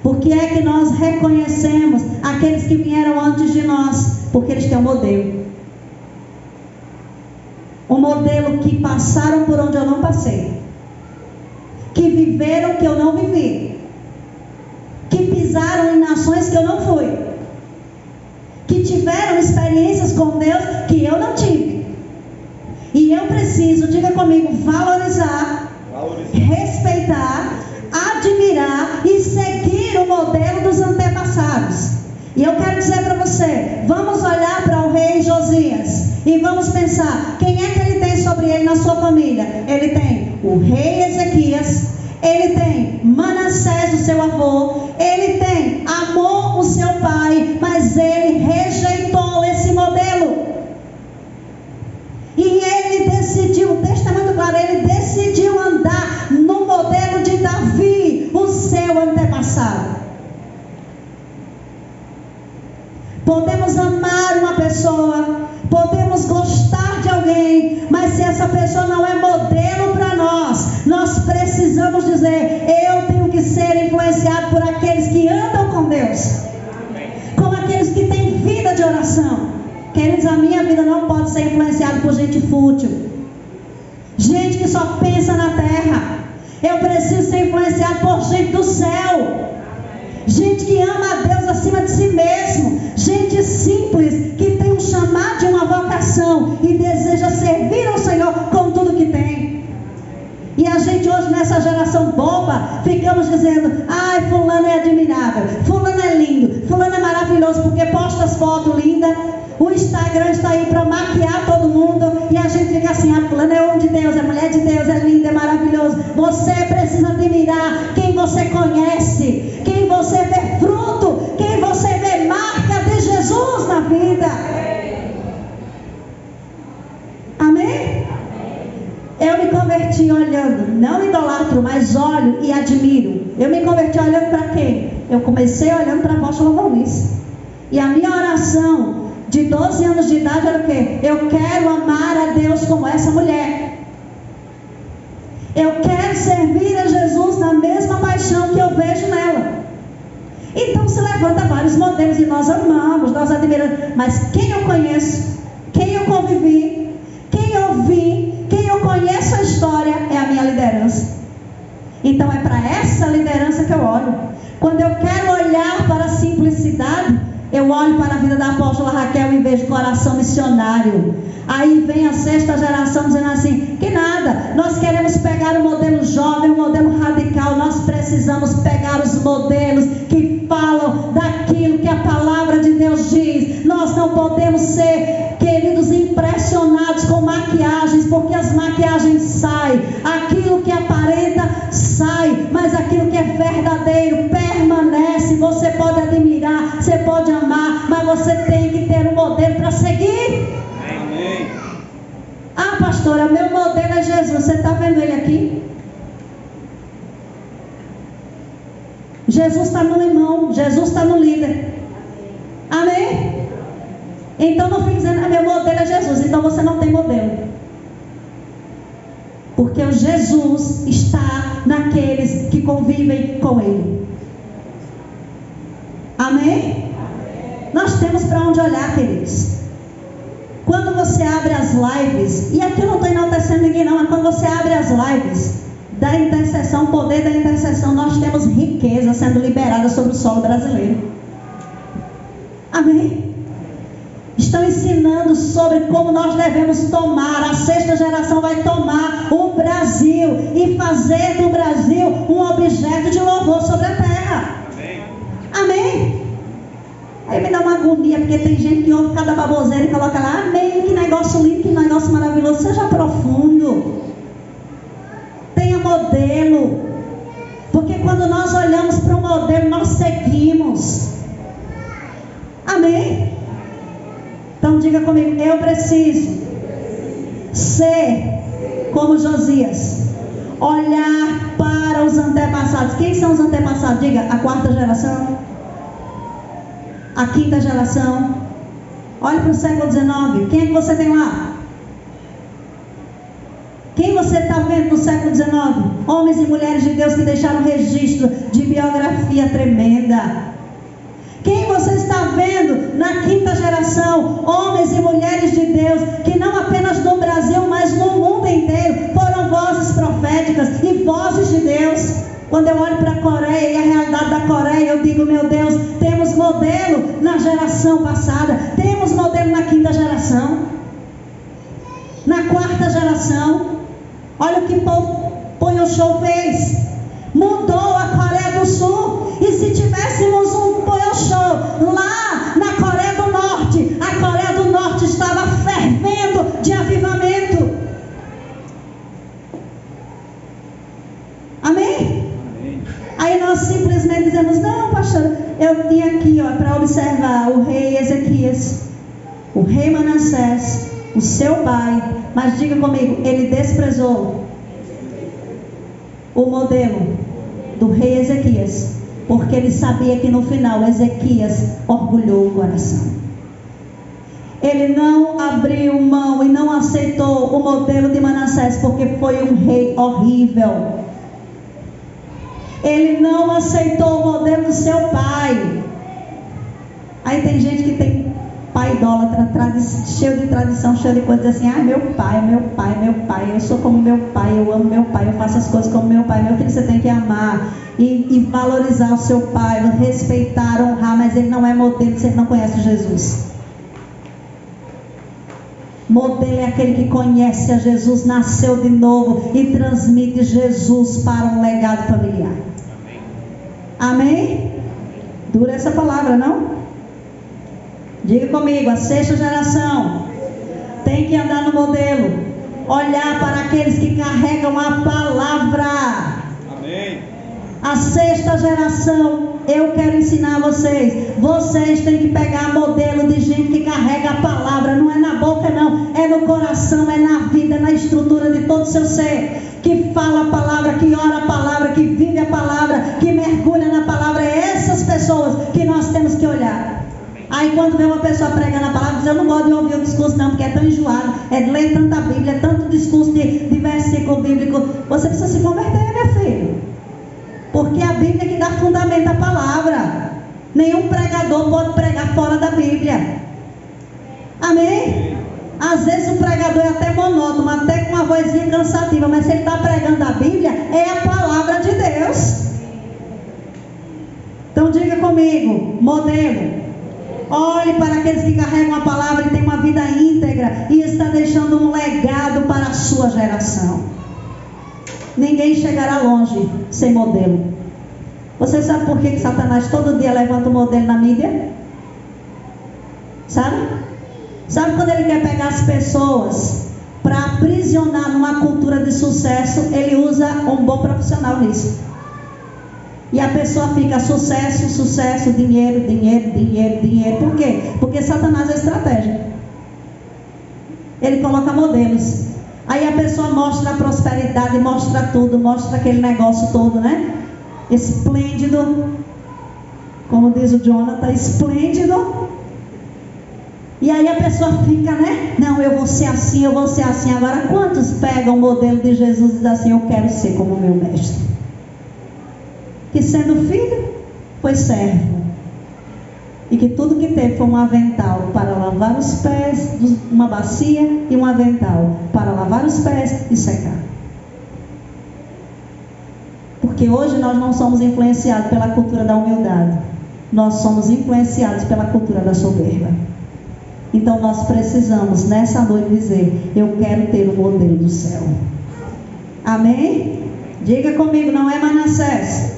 Por que é que nós reconhecemos aqueles que vieram antes de nós? Porque eles têm um modelo. Um modelo que passaram por onde eu não passei, que viveram o que eu não vivi, que pisaram em nações que eu não fui, que tiveram experiências com Deus que eu não tive. E eu preciso, diga comigo, valorizar, respeitar, admirar e seguir o modelo dos antepassados. E eu quero dizer para você, vamos olhar para o rei Josias e vamos pensar, quem é que ele tem sobre ele na sua família? Ele tem o rei Ezequias, ele tem Manassés, o seu avô, ele tem Amon, o seu pai, mas ele rejeitou esse modelo. E ele decidiu, o texto é muito claro, ele decidiu andar no modelo de Davi, o seu antepassado. Podemos amar uma pessoa, podemos gostar de alguém, mas se essa pessoa não é modelo para nós, nós precisamos dizer, eu tenho que ser influenciado por aqueles que andam com Deus, com aqueles que têm vida de oração. Queridos, a minha vida não pode ser influenciada por gente fútil, gente que só pensa na terra. Eu preciso ser influenciado por gente do céu. gente que ama a Deus acima de si mesmo, gente simples, que tem um chamado e uma vocação e deseja servir ao Senhor com tudo que tem. E a gente hoje nessa geração boba, ficamos dizendo, ai, fulano é admirável, fulano é lindo, fulano é maravilhoso, porque posta as fotos lindas, o Instagram está aí para maquiar todo mundo, e a gente fica assim, ah, fulano é homem de Deus, é mulher de Deus, é lindo, é maravilhoso. Você precisa admirar quem você conhece, quem você vê fruto, quem você vê marca de Jesus na vida. Amém? Eu me converti olhando, não idolatro, mas olho e admiro. Eu me converti olhando para quem? Eu comecei olhando para a apóstola Valnice. E a minha oração de 12 anos de idade era o quê? Eu quero amar a Deus como essa mulher. Eu quero servir a Jesus na mesma paixão que eu vejo nela. Então se levanta vários modelos e nós amamos, nós admiramos. Mas quem eu conheço, quem eu convivi, quem eu vi, quem eu conheço a história é a minha liderança. Então é para essa liderança que eu olho. Quando eu quero olhar para a simplicidade, eu olho para a vida da apóstola Raquel e vejo coração missionário. Aí vem a 6ª geração dizendo assim, que nada, nós queremos pegar o modelo jovem, o modelo radical. Nós precisamos pegar os modelos que falam daquilo que a palavra de Deus diz. Nós não podemos ser, queridos, impressionados com maquiagens, porque as maquiagens saem, aquilo que aparenta sai, mas aquilo que é verdadeiro permanece. Você pode admirar, você pode amar, mas você tem que ter um modelo para seguir. Amém. Ah, pastora, meu modelo é Jesus. Você está vendo ele aqui? Jesus está no irmão, Jesus está no líder. Amém? Então não fique dizendo, ah, meu modelo é Jesus. Então você não tem modelo. Porque o Jesus está naqueles que convivem com ele. Amém? Nós temos para onde olhar, queridos. Quando você abre as lives, e aqui eu não estou enaltecendo ninguém não, mas quando você abre as lives da intercessão, o poder da intercessão, nós temos riqueza sendo liberada sobre o solo brasileiro. Amém? Estão ensinando sobre como nós devemos tomar, a 6ª geração vai tomar o Brasil e fazer do Brasil um objeto de louvor sobre a terra. Amém? Amém? Aí me dá uma agonia, porque tem gente que ouve cada baboseira e coloca lá, amém, que negócio lindo, que negócio maravilhoso. Seja profundo, tenha modelo, porque quando nós olhamos para o modelo, nós seguimos. Amém? Então diga comigo, eu preciso ser como Josias, olhar para os antepassados. Quem são os antepassados? Diga, a 4ª geração, a 5ª geração. Olhe para o século XIX. Quem é que você tem lá? Quem você está vendo no século XIX? Homens e mulheres de Deus que deixaram registro de biografia tremenda. Quem você está vendo na 5ª geração? Homens e mulheres de Deus que não apenas no Brasil, mas no mundo inteiro foram vozes proféticas e vozes de Deus. Quando eu olho para a Coreia e a realidade da Coreia, eu digo, meu Deus, temos modelo na geração passada, temos modelo na 5ª geração, na 4ª geração. Olha o que Poyoshow fez, mudou a Coreia do Sul. E se tivéssemos um Poyoshow lá na Coreia do Norte, a Coreia do Norte estava fervendo de avivamento. Amém? Aí nós simplesmente dizemos, não, pastor, eu tinha aqui para observar o rei Ezequias, o rei Manassés, o seu pai, mas diga comigo, ele desprezou o modelo do rei Ezequias, porque ele sabia que no final Ezequias orgulhou o coração. Ele não abriu mão e não aceitou o modelo de Manassés, porque foi um rei horrível. Ele não aceitou o modelo do seu pai. Aí tem gente que tem pai idólatra, cheio de tradição, cheio de coisa, assim, meu pai, meu pai, meu pai, eu sou como meu pai, eu amo meu pai, eu faço as coisas como meu pai. Meu filho, você tem que amar e valorizar o seu pai, respeitar, honrar, mas ele não é modelo se ele não conhece Jesus. Modelo é aquele que conhece a Jesus, nasceu de novo e transmite Jesus para um legado familiar. Amém? Dura essa palavra, não? Diga comigo, a sexta geração tem que andar no modelo, olhar para aqueles que carregam a palavra. Amém. A sexta geração, eu quero ensinar vocês têm que pegar modelo de gente que carrega a palavra, não é na boca não, é no coração, é na vida, é na estrutura de todo o seu ser, que fala a palavra, que ora a palavra, que vive a palavra, que mergulha na palavra. É essas pessoas que nós temos que olhar. Aí quando vê uma pessoa pregando a palavra, diz: eu não gosto de ouvir o discurso não, porque é tão enjoado, é de ler tanta Bíblia, é tanto discurso de versículo bíblico. Você precisa se converter, meu filho, porque a Bíblia é que dá fundamento à palavra. Nenhum pregador pode pregar fora da Bíblia. Amém? Às vezes o pregador é até monótono, até com uma vozinha cansativa, mas se ele está pregando a Bíblia, é a palavra de Deus. Então diga comigo, modelo. Olhe para aqueles que carregam a palavra e têm uma vida íntegra e está deixando um legado para a sua geração. Ninguém chegará longe sem modelo. Você sabe por que Satanás todo dia levanta o modelo na mídia? Sabe? Sabe quando ele quer pegar as pessoas para aprisionar numa cultura de sucesso? Ele usa um bom profissional nisso. E a pessoa fica sucesso, sucesso, dinheiro, dinheiro, dinheiro, dinheiro. Por quê? Porque Satanás é estratégia. Ele coloca modelos. Aí a pessoa mostra a prosperidade, mostra tudo, mostra aquele negócio todo, né? Esplêndido. Como diz o Jonathan, esplêndido. E aí a pessoa fica, né? Não, eu vou ser assim, eu vou ser assim. Agora, quantos pegam o modelo de Jesus e dizem assim: eu quero ser como meu mestre? Que sendo filho, foi servo. E que tudo que teve foi um avental para lavar os pés, uma bacia e um avental para lavar os pés e secar. Porque hoje nós não somos influenciados pela cultura da humildade. Nós somos influenciados pela cultura da soberba. Então nós precisamos nessa noite dizer: eu quero ter o modelo do céu. Amém? Diga comigo, não é Manassés,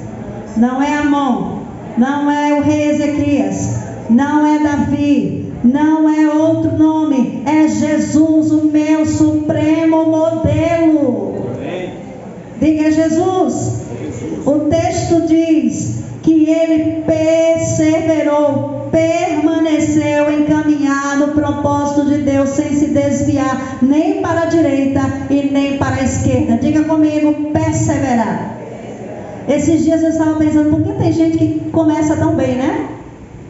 não é Amon, não é o rei Ezequias, não é Davi, não é outro nome, é Jesus, o meu supremo modelo. Diga: é Jesus. O texto diz que ele perseverou, permaneceu em caminhar no propósito de Deus, sem se desviar nem para a direita e nem para a esquerda. Diga comigo: perseverar. Esses dias eu estava pensando, por que tem gente que começa tão bem, né?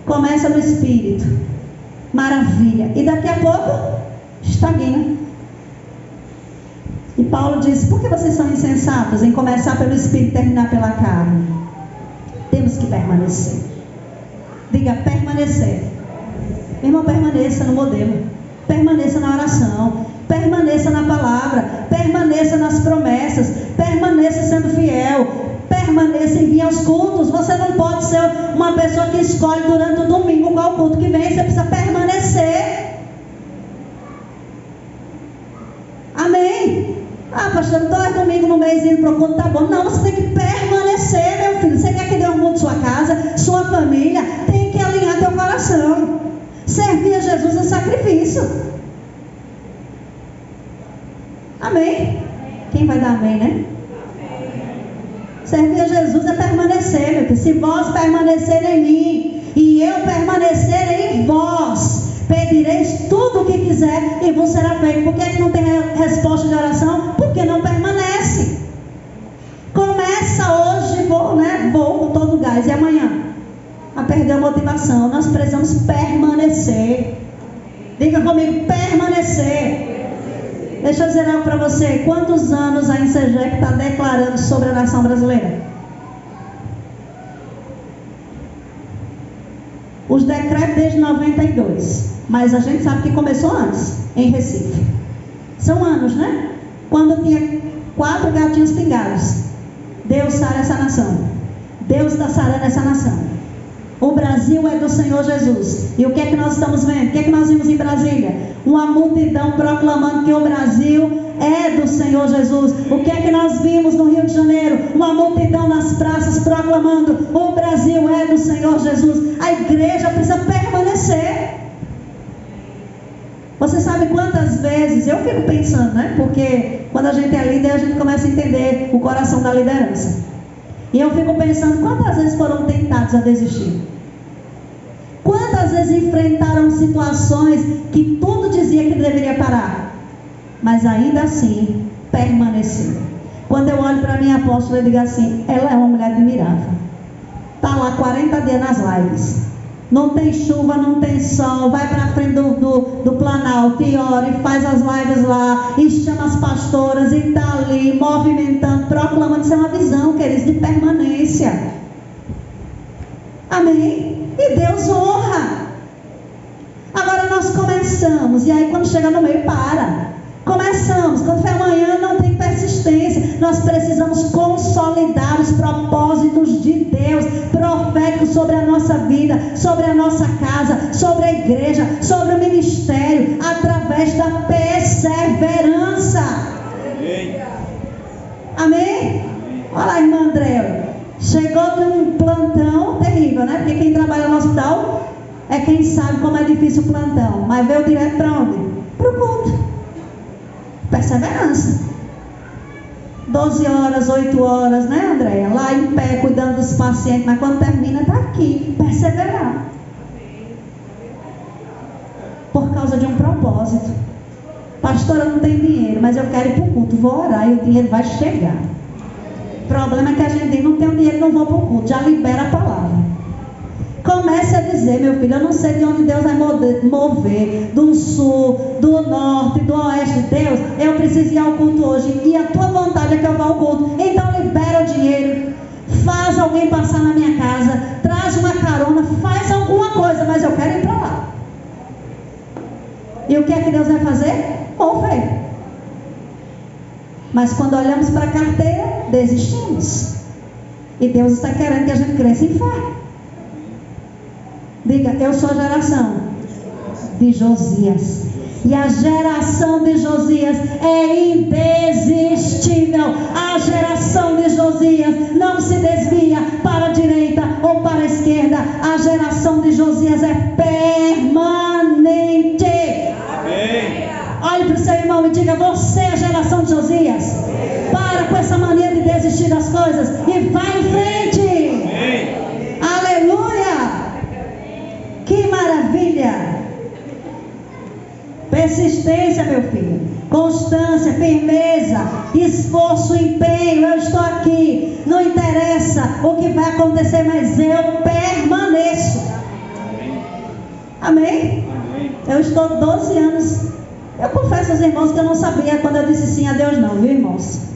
Começa no Espírito, maravilha, e daqui a pouco estagna. E Paulo disse: por que vocês são insensatos em começar pelo Espírito e terminar pela carne? Temos que permanecer. Diga: permanecer. Meu irmão, permaneça no modelo, permaneça na oração, permaneça na palavra, permaneça nas promessas, permaneça sendo fiel, permaneça em vir aos cultos. Você não pode ser uma pessoa que escolhe durante o domingo qual culto que vem. Você precisa permanecer. Amém? Ah, pastor, 2 domingos no mês indo para o culto, tá bom. Não, você tem que permanecer, meu filho. Você quer que Deus mude sua casa, sua família? Tem que alinhar teu coração. Servir a Jesus é sacrifício. Amém? Quem vai dar amém, né? Servir a Jesus é permanecer, meu filho. Se vós permanecerem em mim e eu permanecer em vós, pedireis tudo o que quiser e vos será feito. Por que é que não tem resposta de oração? Porque não permanece. Começa hoje, vou com todo o gás, e amanhã a perder a motivação. Nós precisamos permanecer. Diga comigo: permanecer. Deixa eu dizer algo para você. Quantos anos a INSEGEC está declarando sobre a nação brasileira? os decretos desde 92. Mas a gente sabe que começou antes, em Recife. São anos, né? Quando tinha 4 gatinhos pingados. Deus sara essa nação. Deus está sarando essa nação. O Brasil é do Senhor Jesus. E o que é que nós estamos vendo? O que é que nós vimos em Brasília? Uma multidão proclamando que o Brasil é do Senhor Jesus. O que é que nós vimos no Rio de Janeiro? Uma multidão nas praças proclamando: o Brasil é do Senhor Jesus. A igreja precisa permanecer. Você sabe quantas vezes, eu fico pensando, né? Porque quando a gente é líder, a gente começa a entender o coração da liderança. E eu fico pensando, quantas vezes foram tentados a desistir? Quantas vezes enfrentaram situações que tudo dizia que deveria parar, mas ainda assim permaneceram. Quando eu olho para a minha apóstola, eu digo assim: ela é uma mulher admirável. Está lá 40 dias nas lives. Não tem chuva, não tem sol. Vai para a frente do Planalto e ora e faz as lives lá. E chama as pastoras e está ali movimentando, proclamando. Isso é uma visão, queridos, de permanência. Amém? E Deus honra. Agora nós começamos, e aí quando chega no meio, para. Começamos, quando foi amanhã, não tem persistência. Nós precisamos consolidar os propósitos de Deus, proféticos sobre a nossa vida, sobre a nossa casa, sobre a igreja, sobre o ministério, através da perseverança. Amém? Amém? Olha lá, irmã Andréa. Chegou de um plantão terrível, né? Porque quem trabalha no hospital é quem sabe como é difícil o plantão. Mas veio direto para onde? Para o culto. Perseverança. 12 horas, 8 horas, né, Andréia? Lá em pé, cuidando dos pacientes. Mas quando termina, está aqui. Perseverar. Por causa de um propósito. Pastora, não tem dinheiro, mas eu quero ir para o culto. Vou orar e o dinheiro vai chegar. O problema é que a gente não tem dinheiro, não vou para o culto. Já libera a palavra. Comece a dizer: meu filho, eu não sei de onde Deus vai mover, do sul, do norte, do oeste. Deus, eu preciso ir ao culto hoje, e a tua vontade é que eu vá ao culto. Então libera o dinheiro, faz alguém passar na minha casa, traz uma carona, faz alguma coisa, mas eu quero ir para lá. E o que é que Deus vai fazer? Mover. Mas quando olhamos para a carteira, desistimos. E Deus está querendo que a gente cresça em fé. Diga: eu sou a geração de Josias. E a geração de Josias é indesistível. A geração de Josias não se desvia para a direita ou para a esquerda. A geração de Josias é permanente. Amém. Olhe para o seu irmão e diga: você é a geração de Josias. Para com essa mania de desistir das coisas e vai em frente. Amém. Aleluia. Que maravilha! Persistência, meu filho. Constância, firmeza, esforço, empenho. Eu estou aqui. Não interessa o que vai acontecer, mas eu permaneço. Amém? Eu estou 12 anos. Eu confesso aos irmãos que eu não sabia quando eu disse sim a Deus, não, viu, irmãos?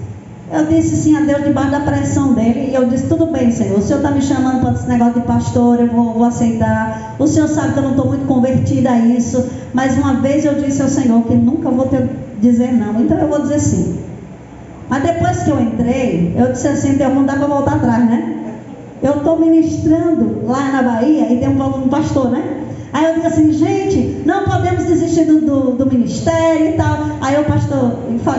Eu disse sim a Deus debaixo da pressão dele. E eu disse: tudo bem, Senhor, o Senhor está me chamando para esse negócio de pastor, eu vou aceitar. O Senhor sabe que eu não estou muito convertida a isso. Mas uma vez eu disse ao Senhor que nunca vou dizer não, então eu vou dizer sim. Mas depois que eu entrei, eu disse assim: Deus, não dá para voltar atrás, né? Eu estou ministrando lá na Bahia e tem um pastor, né? Aí eu disse assim: gente, não podemos desistir do ministério e tal. Aí o pastor,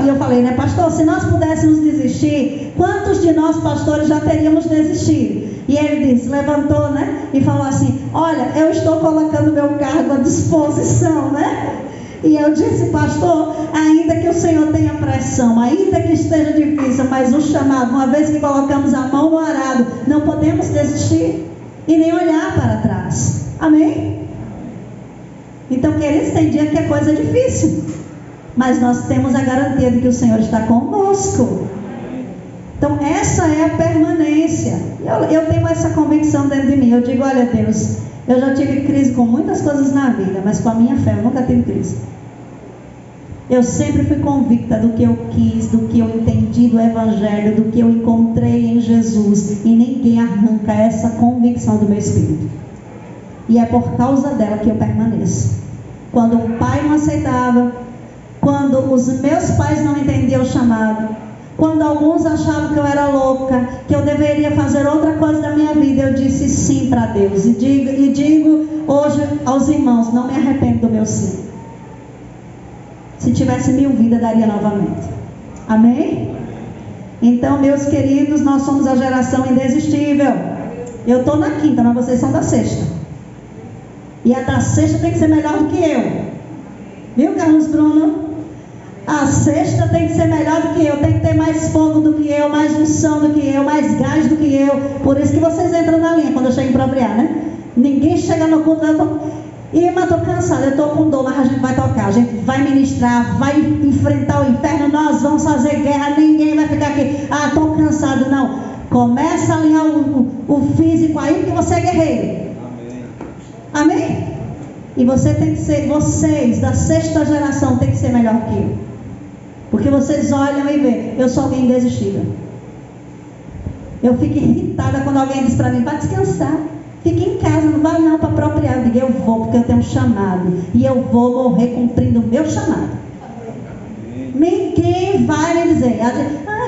eu falei, né, pastor, se nós pudéssemos desistir, quantos de nós pastores já teríamos desistido? E ele disse, levantou, né, e falou assim: olha, eu estou colocando meu cargo à disposição, né? E eu disse: pastor, ainda que o Senhor tenha pressão, ainda que esteja difícil, mas o chamado, uma vez que colocamos a mão no arado, não podemos desistir e nem olhar para trás. Amém? Então, queridos, tem dia que a coisa é difícil, mas nós temos a garantia de que o Senhor está conosco. Então, essa é a permanência. Eu tenho essa convicção dentro de mim. Eu digo: olha, Deus, eu já tive crise com muitas coisas na vida, mas com a minha fé eu nunca tive crise. Eu sempre fui convicta do que eu quis, do que eu entendi do Evangelho, do que eu encontrei em Jesus. E ninguém arranca essa convicção do meu espírito. E é por causa dela que eu permaneço. Quando o pai não aceitava, quando os meus pais não entendiam o chamado, quando alguns achavam que eu era louca, que eu deveria fazer outra coisa da minha vida, eu disse sim para Deus. E digo hoje aos irmãos, não me arrependo do meu sim. Se tivesse 1000 vidas, daria novamente. Amém? Então, meus queridos, nós somos a geração indesistível. Eu estou na quinta, mas vocês são da sexta. E a da sexta tem que ser melhor do que eu. Viu, Carlos Bruno? A sexta tem que ser melhor do que eu. Tem que ter mais fogo do que eu, mais unção do que eu, mais gás do que eu. Por isso que vocês entram na linha quando eu chego para abriar, né? Ninguém chega no culto. Irmã, estou cansada, eu estou com dor, mas a gente vai tocar, a gente vai ministrar, vai enfrentar o inferno, nós vamos fazer guerra, ninguém vai ficar aqui, estou cansado, não. Começa a alinhar o físico aí, porque você é guerreiro. Amém? Amém? E você tem que ser, vocês da sexta geração tem que ser melhor que eu. Porque vocês olham e veem, eu sou alguém indesistível. Eu fico irritada quando alguém diz para mim, vai descansar. Fique em casa, não vai não para apropriar. Eu digo, eu vou porque eu tenho um chamado. E eu vou morrer cumprindo o meu chamado. Ninguém vai me dizer,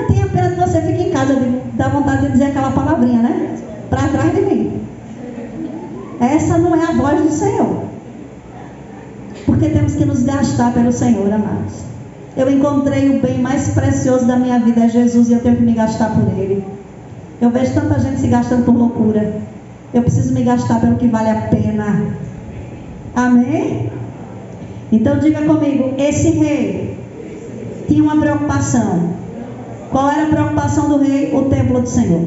tenha pena que você fique em casa. Eu digo, dá vontade de dizer aquela palavrinha, né? Para trás de mim. Essa não é a voz do Senhor. Porque temos que nos gastar pelo Senhor, amados. Eu encontrei o bem mais precioso da minha vida, é Jesus, e eu tenho que me gastar por Ele. Eu vejo tanta gente se gastando por loucura. Eu preciso me gastar pelo que vale a pena. Amém? Então diga comigo, esse rei tinha uma preocupação. Qual era a preocupação do rei? O templo do Senhor.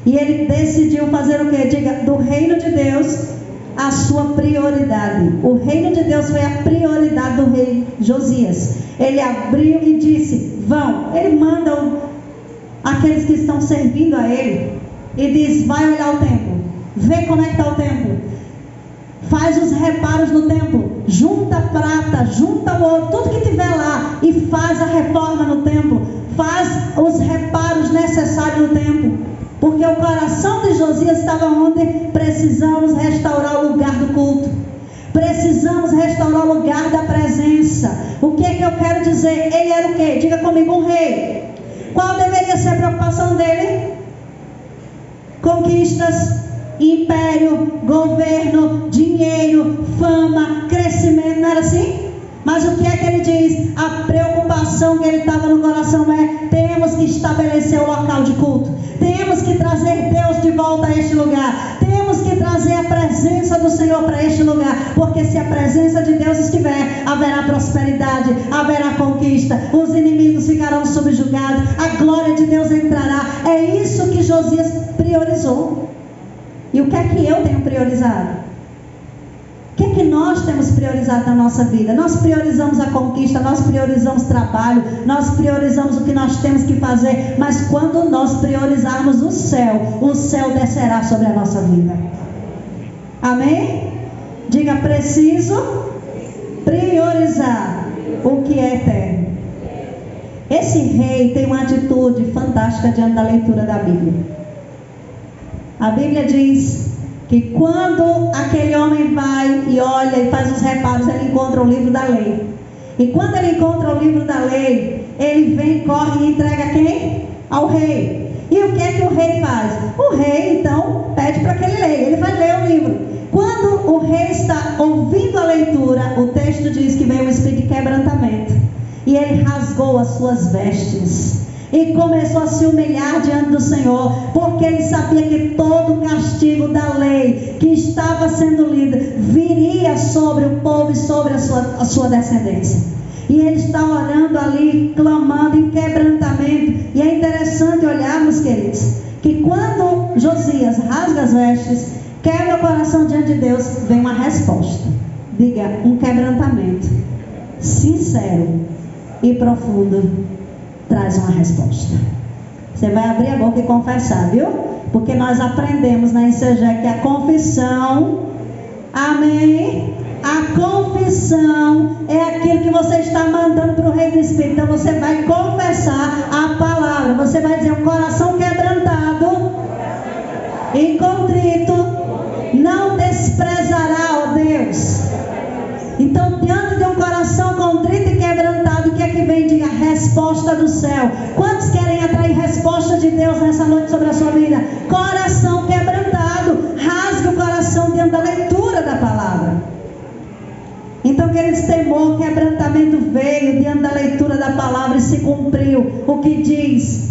E ele decidiu fazer o quê? Diga, do reino de Deus, a sua prioridade. O reino de Deus foi a prioridade do rei Josias. Ele abriu e disse, vão. Ele manda aqueles que estão servindo a ele e diz, vai olhar o templo. Vê como é que está o templo. Faz os reparos no templo. Junta prata, junta ouro, tudo que tiver lá. E faz a reforma no templo. Faz os reparos necessários no templo. Porque o coração de Josias estava onde? Precisamos restaurar o lugar do culto. Precisamos restaurar o lugar da presença. O que é que eu quero dizer? Ele era o quê? Diga comigo, um rei. Qual deveria ser a preocupação dele? Conquistas, império, governo, dinheiro, fama, crescimento, não era assim? Mas o que é que ele diz? A preocupação que ele estava no coração é: temos que estabelecer o local de culto, temos que trazer Deus de volta a este lugar, temos que trazer a presença do Senhor para este lugar, porque se a presença de Deus estiver, haverá prosperidade, haverá conquista, os inimigos ficarão subjugados, a glória de Deus entrará. É isso que Josias priorizou. E o que é que eu tenho priorizado? O que é que nós temos priorizado na nossa vida? Nós priorizamos a conquista, nós priorizamos trabalho, nós priorizamos o que nós temos que fazer, mas quando nós priorizarmos o céu descerá sobre a nossa vida. Amém? Diga, preciso priorizar o que é eterno. Esse rei tem uma atitude fantástica diante da leitura da Bíblia. A Bíblia diz que quando aquele homem vai e olha e faz os reparos, ele encontra o livro da lei. E quando ele encontra o livro da lei, ele vem, corre e entrega a quem? Ao rei. E o que é que o rei faz? O rei então pede para que ele leia. Ele vai ler o livro. Quando o rei está ouvindo a leitura, o texto diz que veio um espírito de quebrantamento. E ele rasgou as suas vestes e começou a se humilhar diante do Senhor, porque ele sabia que todo o castigo da lei que estava sendo lida viria sobre o povo e sobre a sua descendência. E ele está orando ali, clamando em quebrantamento. E é interessante olharmos, queridos, que quando Josias rasga as vestes, quebra o coração diante de Deus, vem uma resposta. Diga, um quebrantamento sincero e profundo traz uma resposta. Você vai abrir a boca e confessar, viu? Porque nós aprendemos na ICG que a confissão, amém? A confissão é aquilo que você está mandando para o Rei do Espírito. Então você vai confessar a palavra. Você vai dizer: um coração quebrantado e contrito não desprezará Então, diante de um coração contrito e quebrantado, o que é que vem? Diga: resposta do céu. Quantos querem atrair resposta de Deus nessa noite sobre a sua vida? Coração quebrantado. Rasgue o coração diante da leitura da palavra. Então, queridos, temor, quebrantamento veio diante da leitura da palavra e se cumpriu o que diz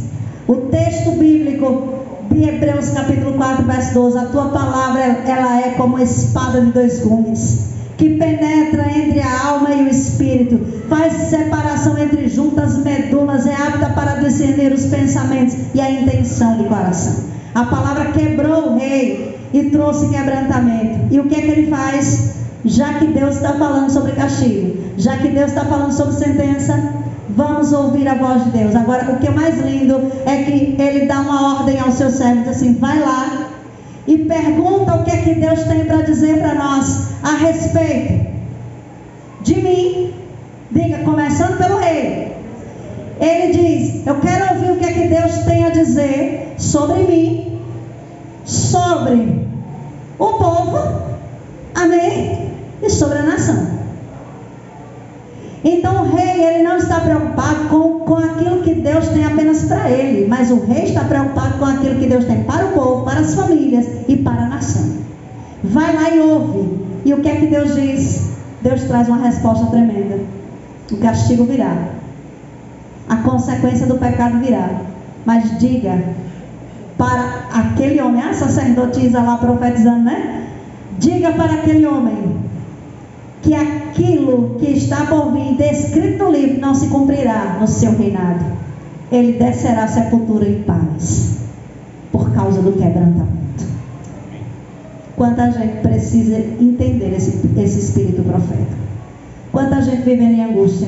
o texto bíblico de Hebreus capítulo 4, verso 12. A tua palavra, ela é como espada de dois gumes, que penetra entre a alma e o espírito, faz separação entre juntas medulas, é apta para discernir os pensamentos e a intenção do coração. A palavra quebrou o rei e trouxe quebrantamento. E o que é que ele faz? Já que Deus está falando sobre castigo, já que Deus está falando sobre sentença, vamos ouvir a voz de Deus. Agora, o que é mais lindo é que ele dá uma ordem ao seu servo, diz assim: vai lá e pergunta o que é que Deus tem para dizer para nós a respeito de mim. Diga, começando pelo rei. Ele diz: eu quero ouvir o que é que Deus tem a dizer sobre mim, sobre o povo, amém, e sobre a nação. Então o rei, ele não está preocupado com aquilo que Deus tem apenas para ele, mas o rei está preocupado com aquilo que Deus tem para o povo, para as famílias e para a nação. Vai lá e ouve. E o que é que Deus diz? Deus traz uma resposta tremenda. O castigo virá, a consequência do pecado virá, mas diga para aquele homem, a sacerdotisa lá profetizando, né? Diga para aquele homem que aquilo que está por vir, descrito no livro, não se cumprirá no seu reinado. Ele descerá à sepultura em paz, por causa do quebrantamento. Quanta gente precisa entender esse espírito profético. Quanta gente vivendo em angústia,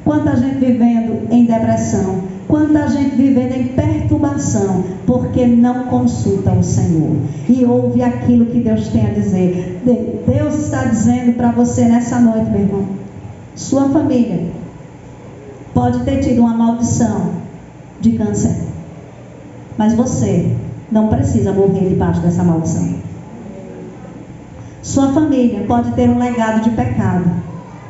quanta gente vivendo em depressão, quanta gente vivendo em perturbação, porque não consulta o Senhor e ouve aquilo que Deus tem a dizer. Deus está dizendo para você nessa noite, meu irmão, sua família pode ter tido uma maldição de câncer, mas você não precisa morrer debaixo dessa maldição. Sua família pode ter um legado de pecado,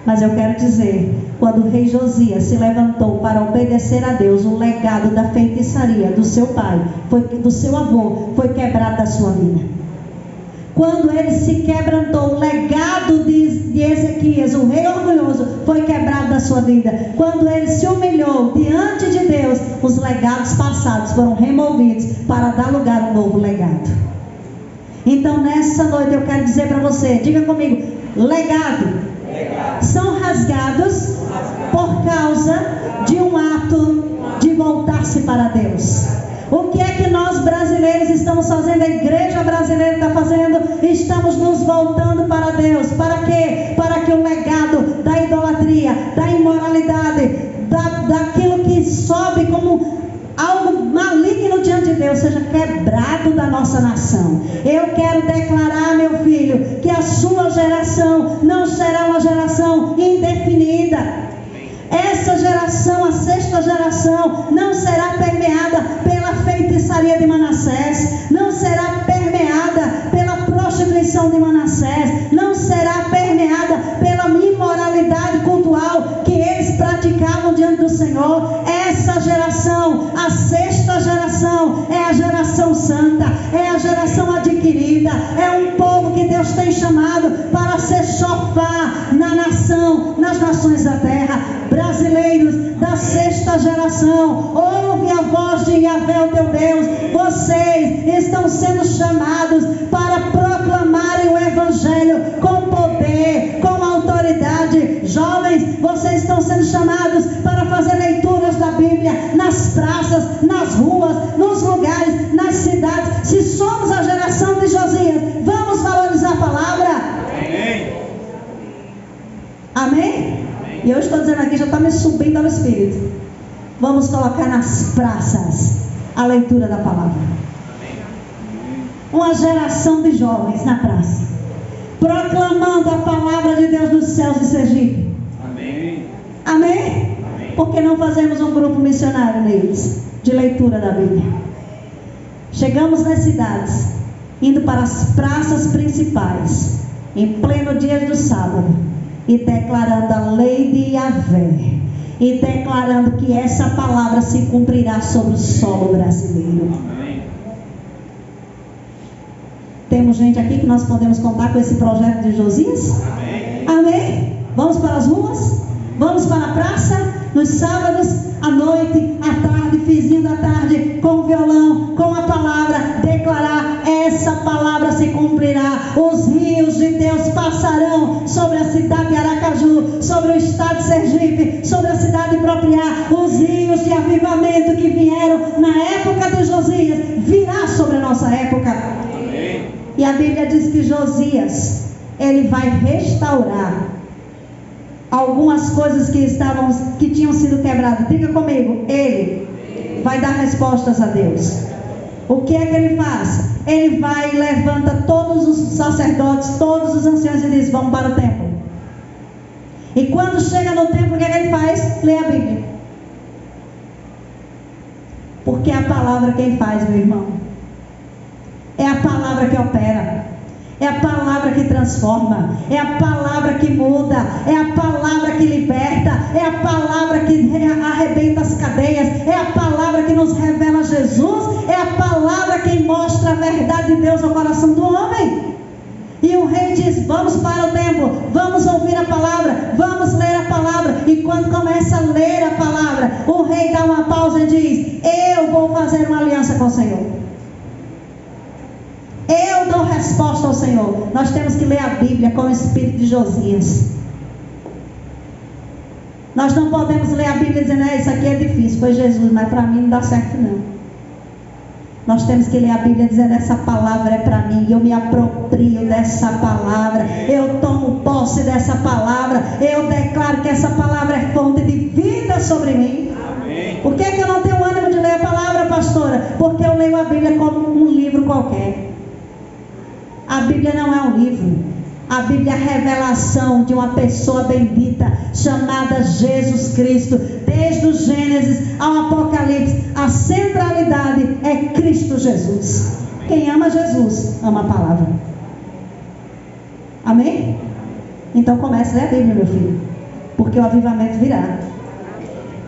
mas eu quero dizer, quando o rei Josias se levantou para obedecer a Deus, o legado da feitiçaria do seu pai, do seu avô, foi quebrado da sua vida. Quando ele se quebrantou, o legado de Ezequias, o rei orgulhoso, foi quebrado da sua vida. Quando ele se humilhou diante de Deus, os legados passados foram removidos para dar lugar a um novo legado. Então nessa noite eu quero dizer para você, diga comigo: legado são rasgados por causa de um ato de voltar-se para Deus. O que é que nós brasileiros estamos fazendo? A igreja brasileira está fazendo? Estamos nos voltando para Deus. Para quê? Para que o legado da idolatria, da imoralidade, daquilo que sobe como algo maligno diante de Deus seja quebrado da nossa nação. Eu quero declarar, meu filho, que a sua geração não será uma geração indefinida. Essa geração, a sexta geração, não será permeada pela feitiçaria de Manassés, não será permeada pela prostituição de Manassés, não será permeada pela imoralidade cultural que eles praticavam diante do Senhor. Essa geração, a sexta geração, é a geração santa, é a geração adquirida, é um povo que Deus tem chamado para ser chofar na nação, nas nações da terra. Brasileiros da sexta geração, ouve a voz de Yahvé, o teu Deus. Vocês estão sendo chamados para proclamarem o Evangelho com poder, com autoridade. Jovens, vocês estão sendo chamados para fazer leituras da Bíblia nas praças, nas ruas, nos lugares, nas cidades. Se somos a geração de Josias, vamos valorizar a palavra. Amém? Amém? E eu estou dizendo aqui, já está me subindo ao Espírito. Vamos colocar nas praças a leitura da palavra. Uma geração de jovens na praça, proclamando a palavra de Deus dos céus de Sergipe. Amém? Amém? Por que não fazemos um grupo missionário neles, de leitura da Bíblia? Chegamos nas cidades, indo para as praças principais, em pleno dia do sábado, e declarando a lei de Yahvé, e declarando que essa palavra se cumprirá sobre o solo brasileiro. Amém. Temos gente aqui que nós podemos contar com esse projeto de Josias? Amém. Amém? Vamos para as ruas? Vamos para a praça? Nos sábados, à noite, à tarde, finzinho da tarde, com o violão, com a palavra, declarar: essa palavra se cumprirá. Os rios de Deus passarão sobre a cidade de Aracaju, sobre o estado de Sergipe, sobre a cidade de Propriá. Os rios de avivamento que vieram na época de Josias virá sobre a nossa época. Amém. E a Bíblia diz que Josias, ele vai restaurar algumas coisas que tinham sido quebradas. Diga comigo, ele vai dar respostas a Deus. O que é que ele faz? Ele vai e levanta todos os sacerdotes, todos os anciãos e diz: vamos para o templo. E quando chega no templo, o que é que ele faz? Lê a Bíblia. Porque é a palavra quem faz, meu irmão. É a palavra que opera. É a palavra que transforma, é a palavra que muda, é a palavra que liberta, é a palavra que arrebenta as cadeias, é a palavra que nos revela Jesus, é a palavra que mostra a verdade de Deus ao coração do homem. E o rei diz: vamos para o templo, vamos ouvir a palavra, vamos ler a palavra. E quando começa a ler a palavra, o rei dá uma pausa e diz: eu vou fazer uma aliança com o Senhor. Eu dou resposta ao Senhor. Nós temos que ler a Bíblia com o espírito de Josias. Nós não podemos ler a Bíblia dizendo: isso aqui é difícil, foi Jesus, mas para mim não dá certo não. Nós temos que ler a Bíblia dizendo: essa palavra é para mim, eu me aproprio dessa palavra, eu tomo posse dessa palavra, eu declaro que essa palavra é fonte de vida sobre mim. Amém. Por que eu não tenho ânimo de ler a palavra, pastora? Porque eu leio a Bíblia como um livro qualquer. A Bíblia não é um livro. A Bíblia é a revelação de uma pessoa bendita chamada Jesus Cristo. Desde o Gênesis ao Apocalipse, a centralidade é Cristo Jesus. Quem ama Jesus, ama a palavra. Amém? Então comece a ler a Bíblia, meu filho, porque o avivamento virá.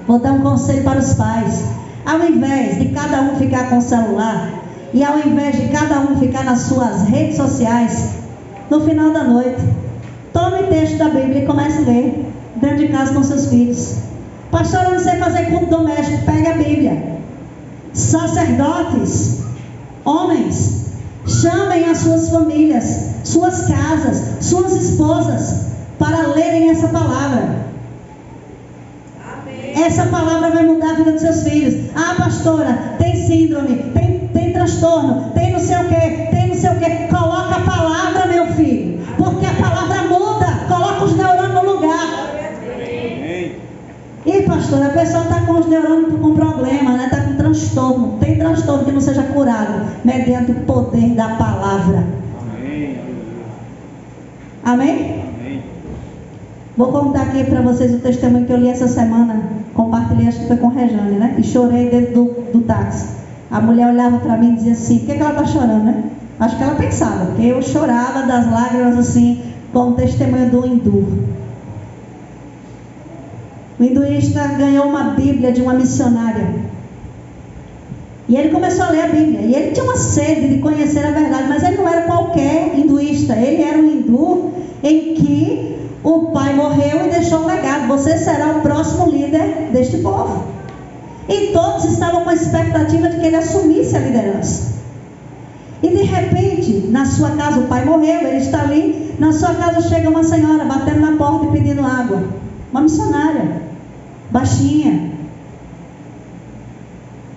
Vou dar um conselho para os pais. Ao invés de cada um ficar com o celular, e ao invés de cada um ficar nas suas redes sociais, no final da noite, tome o texto da Bíblia e comece a ler dentro de casa com seus filhos. Pastor, eu não sei fazer culto doméstico. Pegue a Bíblia. Sacerdotes, homens, chamem as suas famílias, suas casas, suas esposas, para lerem essa palavra. Essa palavra vai mudar a vida dos seus filhos. Ah, pastora, tem síndrome, tem transtorno, tem não sei o que. Coloca a palavra, meu filho, porque a palavra muda. Coloca os neurônios no lugar. E pastora, a pessoa está com os neurônios com problema, né? Está com transtorno. Tem transtorno que não seja curado mediante o poder da palavra. Amém? Vou contar aqui para vocês o testemunho que eu li essa semana. Compartilhei, acho que foi com Rejane, né? E chorei dentro do táxi. A mulher olhava para mim e dizia assim: por que ela está chorando, né? Acho que ela pensava, porque eu chorava das lágrimas assim, com o testemunho do hindu. O hinduísta ganhou uma Bíblia de uma missionária. E ele começou a ler a Bíblia. E ele tinha uma sede de conhecer a verdade, mas ele não era qualquer hinduísta. Ele era um hindu em que o pai morreu e deixou um legado: você será o próximo líder deste povo. E todos estavam com a expectativa de que ele assumisse a liderança. E de repente, na sua casa, o pai morreu, ele está ali, na sua casa chega uma senhora batendo na porta e pedindo água. Uma missionária, baixinha.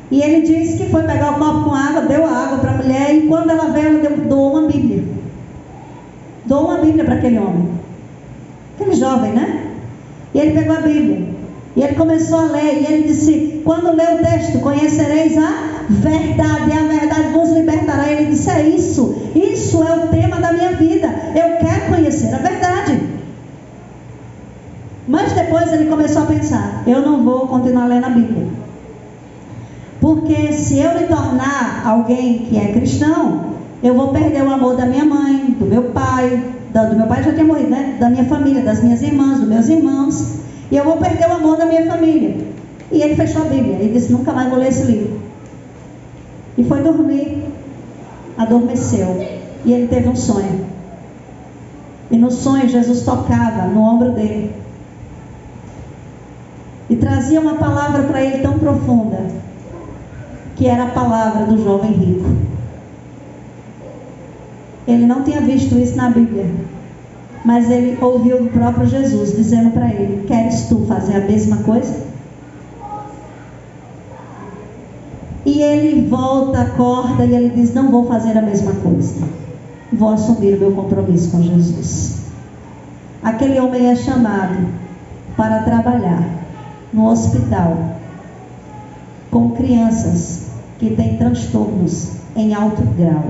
E ele disse que foi pegar o copo com água, deu a água para a mulher, e quando ela veio, doou uma Bíblia. Doou uma Bíblia para aquele homem. Aquele jovem, né? E ele pegou a Bíblia. E ele começou a ler. E ele disse: quando lê o texto, conhecereis a verdade, e a verdade vos libertará. E ele disse: é isso. Isso é o tema da minha vida. Eu quero conhecer a verdade. Mas depois ele começou a pensar: eu não vou continuar lendo a Bíblia, porque se eu me tornar alguém que é cristão, eu vou perder o amor da minha mãe, do meu pai, do meu pai já tinha morrido, né? Da minha família, das minhas irmãs, dos meus irmãos, e eu vou perder o amor da minha família. E ele fechou a Bíblia e disse: nunca mais vou ler esse livro. E foi dormir, adormeceu, e ele teve um sonho. E no sonho Jesus tocava no ombro dele e trazia uma palavra para ele tão profunda, que era a palavra do jovem rico. Ele não tinha visto isso na Bíblia, mas ele ouviu o próprio Jesus dizendo para ele: queres tu fazer a mesma coisa? E ele volta, acorda e ele diz: não vou fazer a mesma coisa, vou assumir o meu compromisso com Jesus. Aquele homem é chamado para trabalhar no hospital com crianças que têm transtornos em alto grau.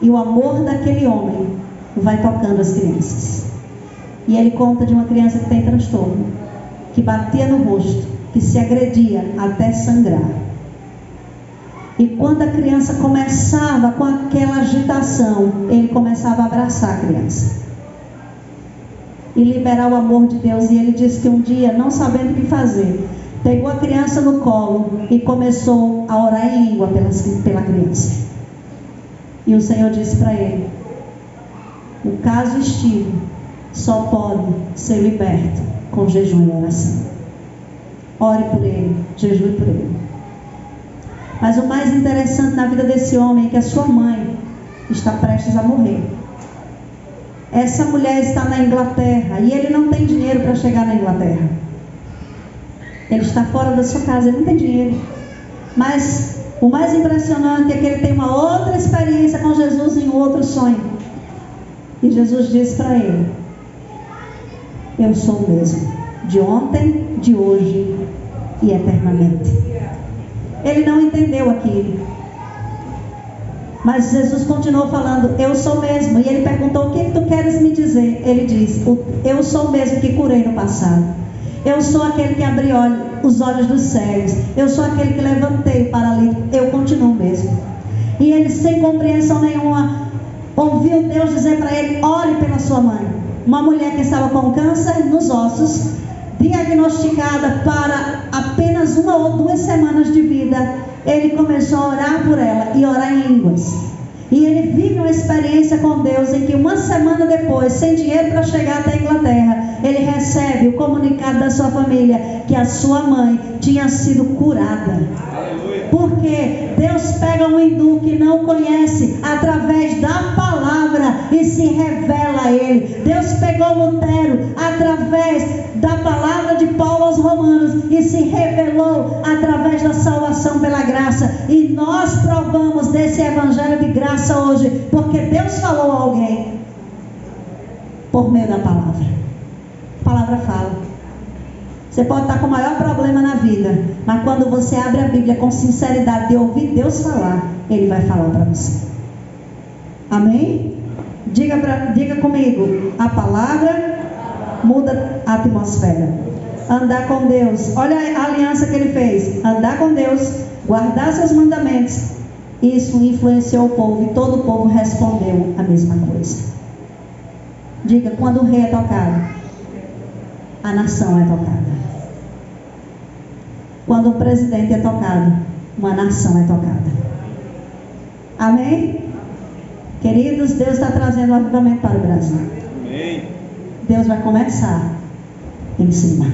E o amor daquele homem vai tocando as crianças. E ele conta de uma criança que tem transtorno, que batia no rosto, que se agredia até sangrar. E quando a criança começava com aquela agitação, ele começava a abraçar a criança e liberar o amor de Deus. E ele disse que um dia, não sabendo o que fazer, pegou a criança no colo e começou a orar em língua pela criança. E o Senhor disse para ele: o caso Steve só pode ser liberto com jejum e oração. Ore por ele, jejue por ele. Mas o mais interessante na vida desse homem é que a sua mãe está prestes a morrer. Essa mulher está na Inglaterra e ele não tem dinheiro para chegar na Inglaterra. Ele está fora da sua casa, ele não tem dinheiro. Mas o mais impressionante é que ele tem uma outra experiência com Jesus em um outro sonho. E Jesus disse para ele: eu sou o mesmo, de ontem, de hoje e eternamente. Ele não entendeu aquilo, mas Jesus continuou falando: eu sou mesmo. E ele perguntou: o que tu queres me dizer? Ele disse: eu sou mesmo que curei no passado. Eu sou aquele que abriu os olhos dos cegos. Eu sou aquele que levantei o paralítico. Eu continuo mesmo. E ele, sem compreensão nenhuma, ouviu Deus dizer para ele: ore pela sua mãe. Uma mulher que estava com câncer nos ossos, diagnosticada para apenas 1 ou 2 semanas de vida. Ele começou a orar por ela e orar em línguas. E ele vive uma experiência com Deus em que 1 semana depois, sem dinheiro para chegar até a Inglaterra, ele recebe o comunicado da sua família que a sua mãe tinha sido curada. Porque Deus pega um hindu que não conhece através da palavra e se revela a ele. Deus pegou Lutero através da palavra de Paulo aos Romanos e se revelou através da salvação pela graça. E nós provamos desse evangelho de graça hoje, porque Deus falou a alguém por meio da palavra. A palavra fala. Você pode estar com o maior problema na vida, mas quando você abre a Bíblia com sinceridade de ouvir Deus falar, Ele vai falar para você. Amém? Diga comigo: a palavra muda a atmosfera. Andar com Deus. Olha a aliança que ele fez: andar com Deus, guardar seus mandamentos. Isso influenciou o povo e todo o povo respondeu a mesma coisa. Diga: quando o rei é tocado, a nação é tocada. Quando o presidente é tocado, uma nação é tocada. Amém? Queridos, Deus está trazendo um avivamento para o Brasil. Amém. Deus vai começar em cima.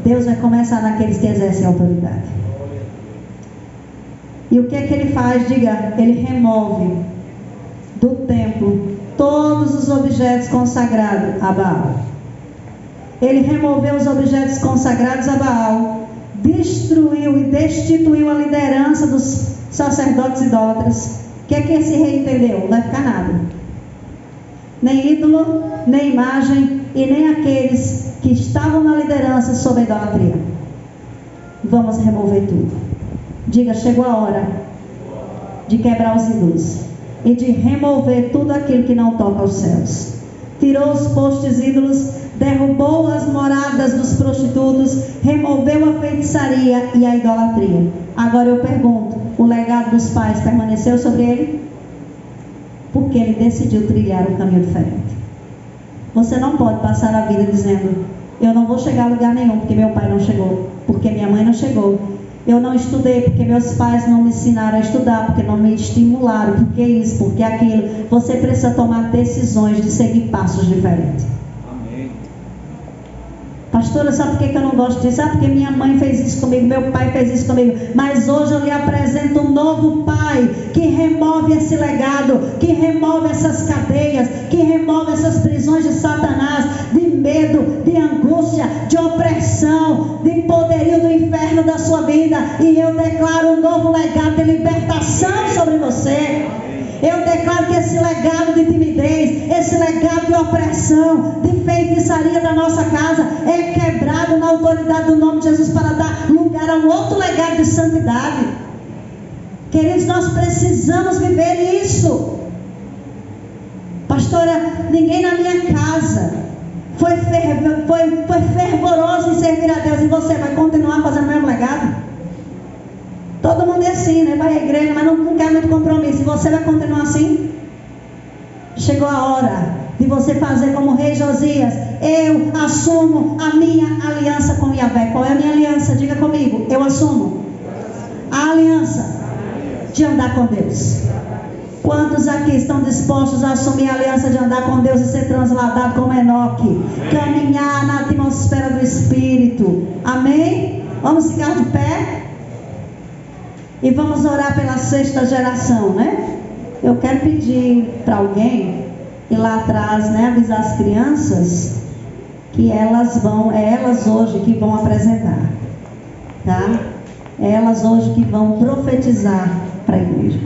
Deus vai começar naqueles que exercem autoridade. E o que é que ele faz? Diga: ele remove do templo todos os objetos consagrados a Baal. Ele removeu os objetos consagrados a Baal, destruiu e destituiu a liderança dos sacerdotes idólatras. O que é que esse rei entendeu? Não vai ficar nada. Nem ídolo, nem imagem e nem aqueles que estavam na liderança sob a idolatria. Vamos remover tudo. Diga: chegou a hora de quebrar os ídolos e de remover tudo aquilo que não toca aos céus. Tirou os postes ídolos, derrubou as moradas dos prostitutos, removeu a feitiçaria e a idolatria. Agora eu pergunto: o legado dos pais permaneceu sobre ele? porque ele decidiu trilhar um caminho diferente. Você não pode passar a vida dizendo: eu não vou chegar a lugar nenhum porque meu pai não chegou, porque minha mãe não chegou. Eu não estudei porque meus pais não me ensinaram a estudar, porque não me estimularam, porque isso, porque aquilo. Você precisa tomar decisões de seguir passos diferentes. Amém. Pastora, sabe por que eu não gosto disso? Porque minha mãe fez isso comigo, meu pai fez isso comigo. Mas hoje eu lhe apresento um novo pai que remove esse legado, que remove essas cadeias, que remove essas prisões de Satanás, de medo, de angústia, de opressão, de poderio do inferno da sua vida. E eu declaro um novo legado de libertação sobre você. Eu declaro que esse legado de timidez, esse legado de opressão, de feitiçaria da nossa casa é quebrado na autoridade do nome de Jesus, para dar lugar a um outro legado de santidade. Queridos, nós precisamos viver isso. Pastora, ninguém na minha casa foi fervoroso em servir a Deus, e você vai continuar fazendo o mesmo legado? Todo mundo é assim, né? Vai à igreja, mas não quer muito compromisso. E você vai continuar assim? Chegou a hora de você fazer como o rei Josias. Eu assumo a minha aliança com Yahvé. Qual é a minha aliança? Diga comigo. Eu assumo a aliança de andar com Deus. Quantos aqui estão dispostos a assumir a aliança de andar com Deus e ser transladado como Enoque? Caminhar na atmosfera do Espírito. Amém? Vamos ficar de pé? E vamos orar pela 6ª geração, né? Eu quero pedir para alguém ir lá atrás, né, avisar as crianças que elas hoje que vão apresentar, tá? É elas hoje que vão profetizar para a igreja.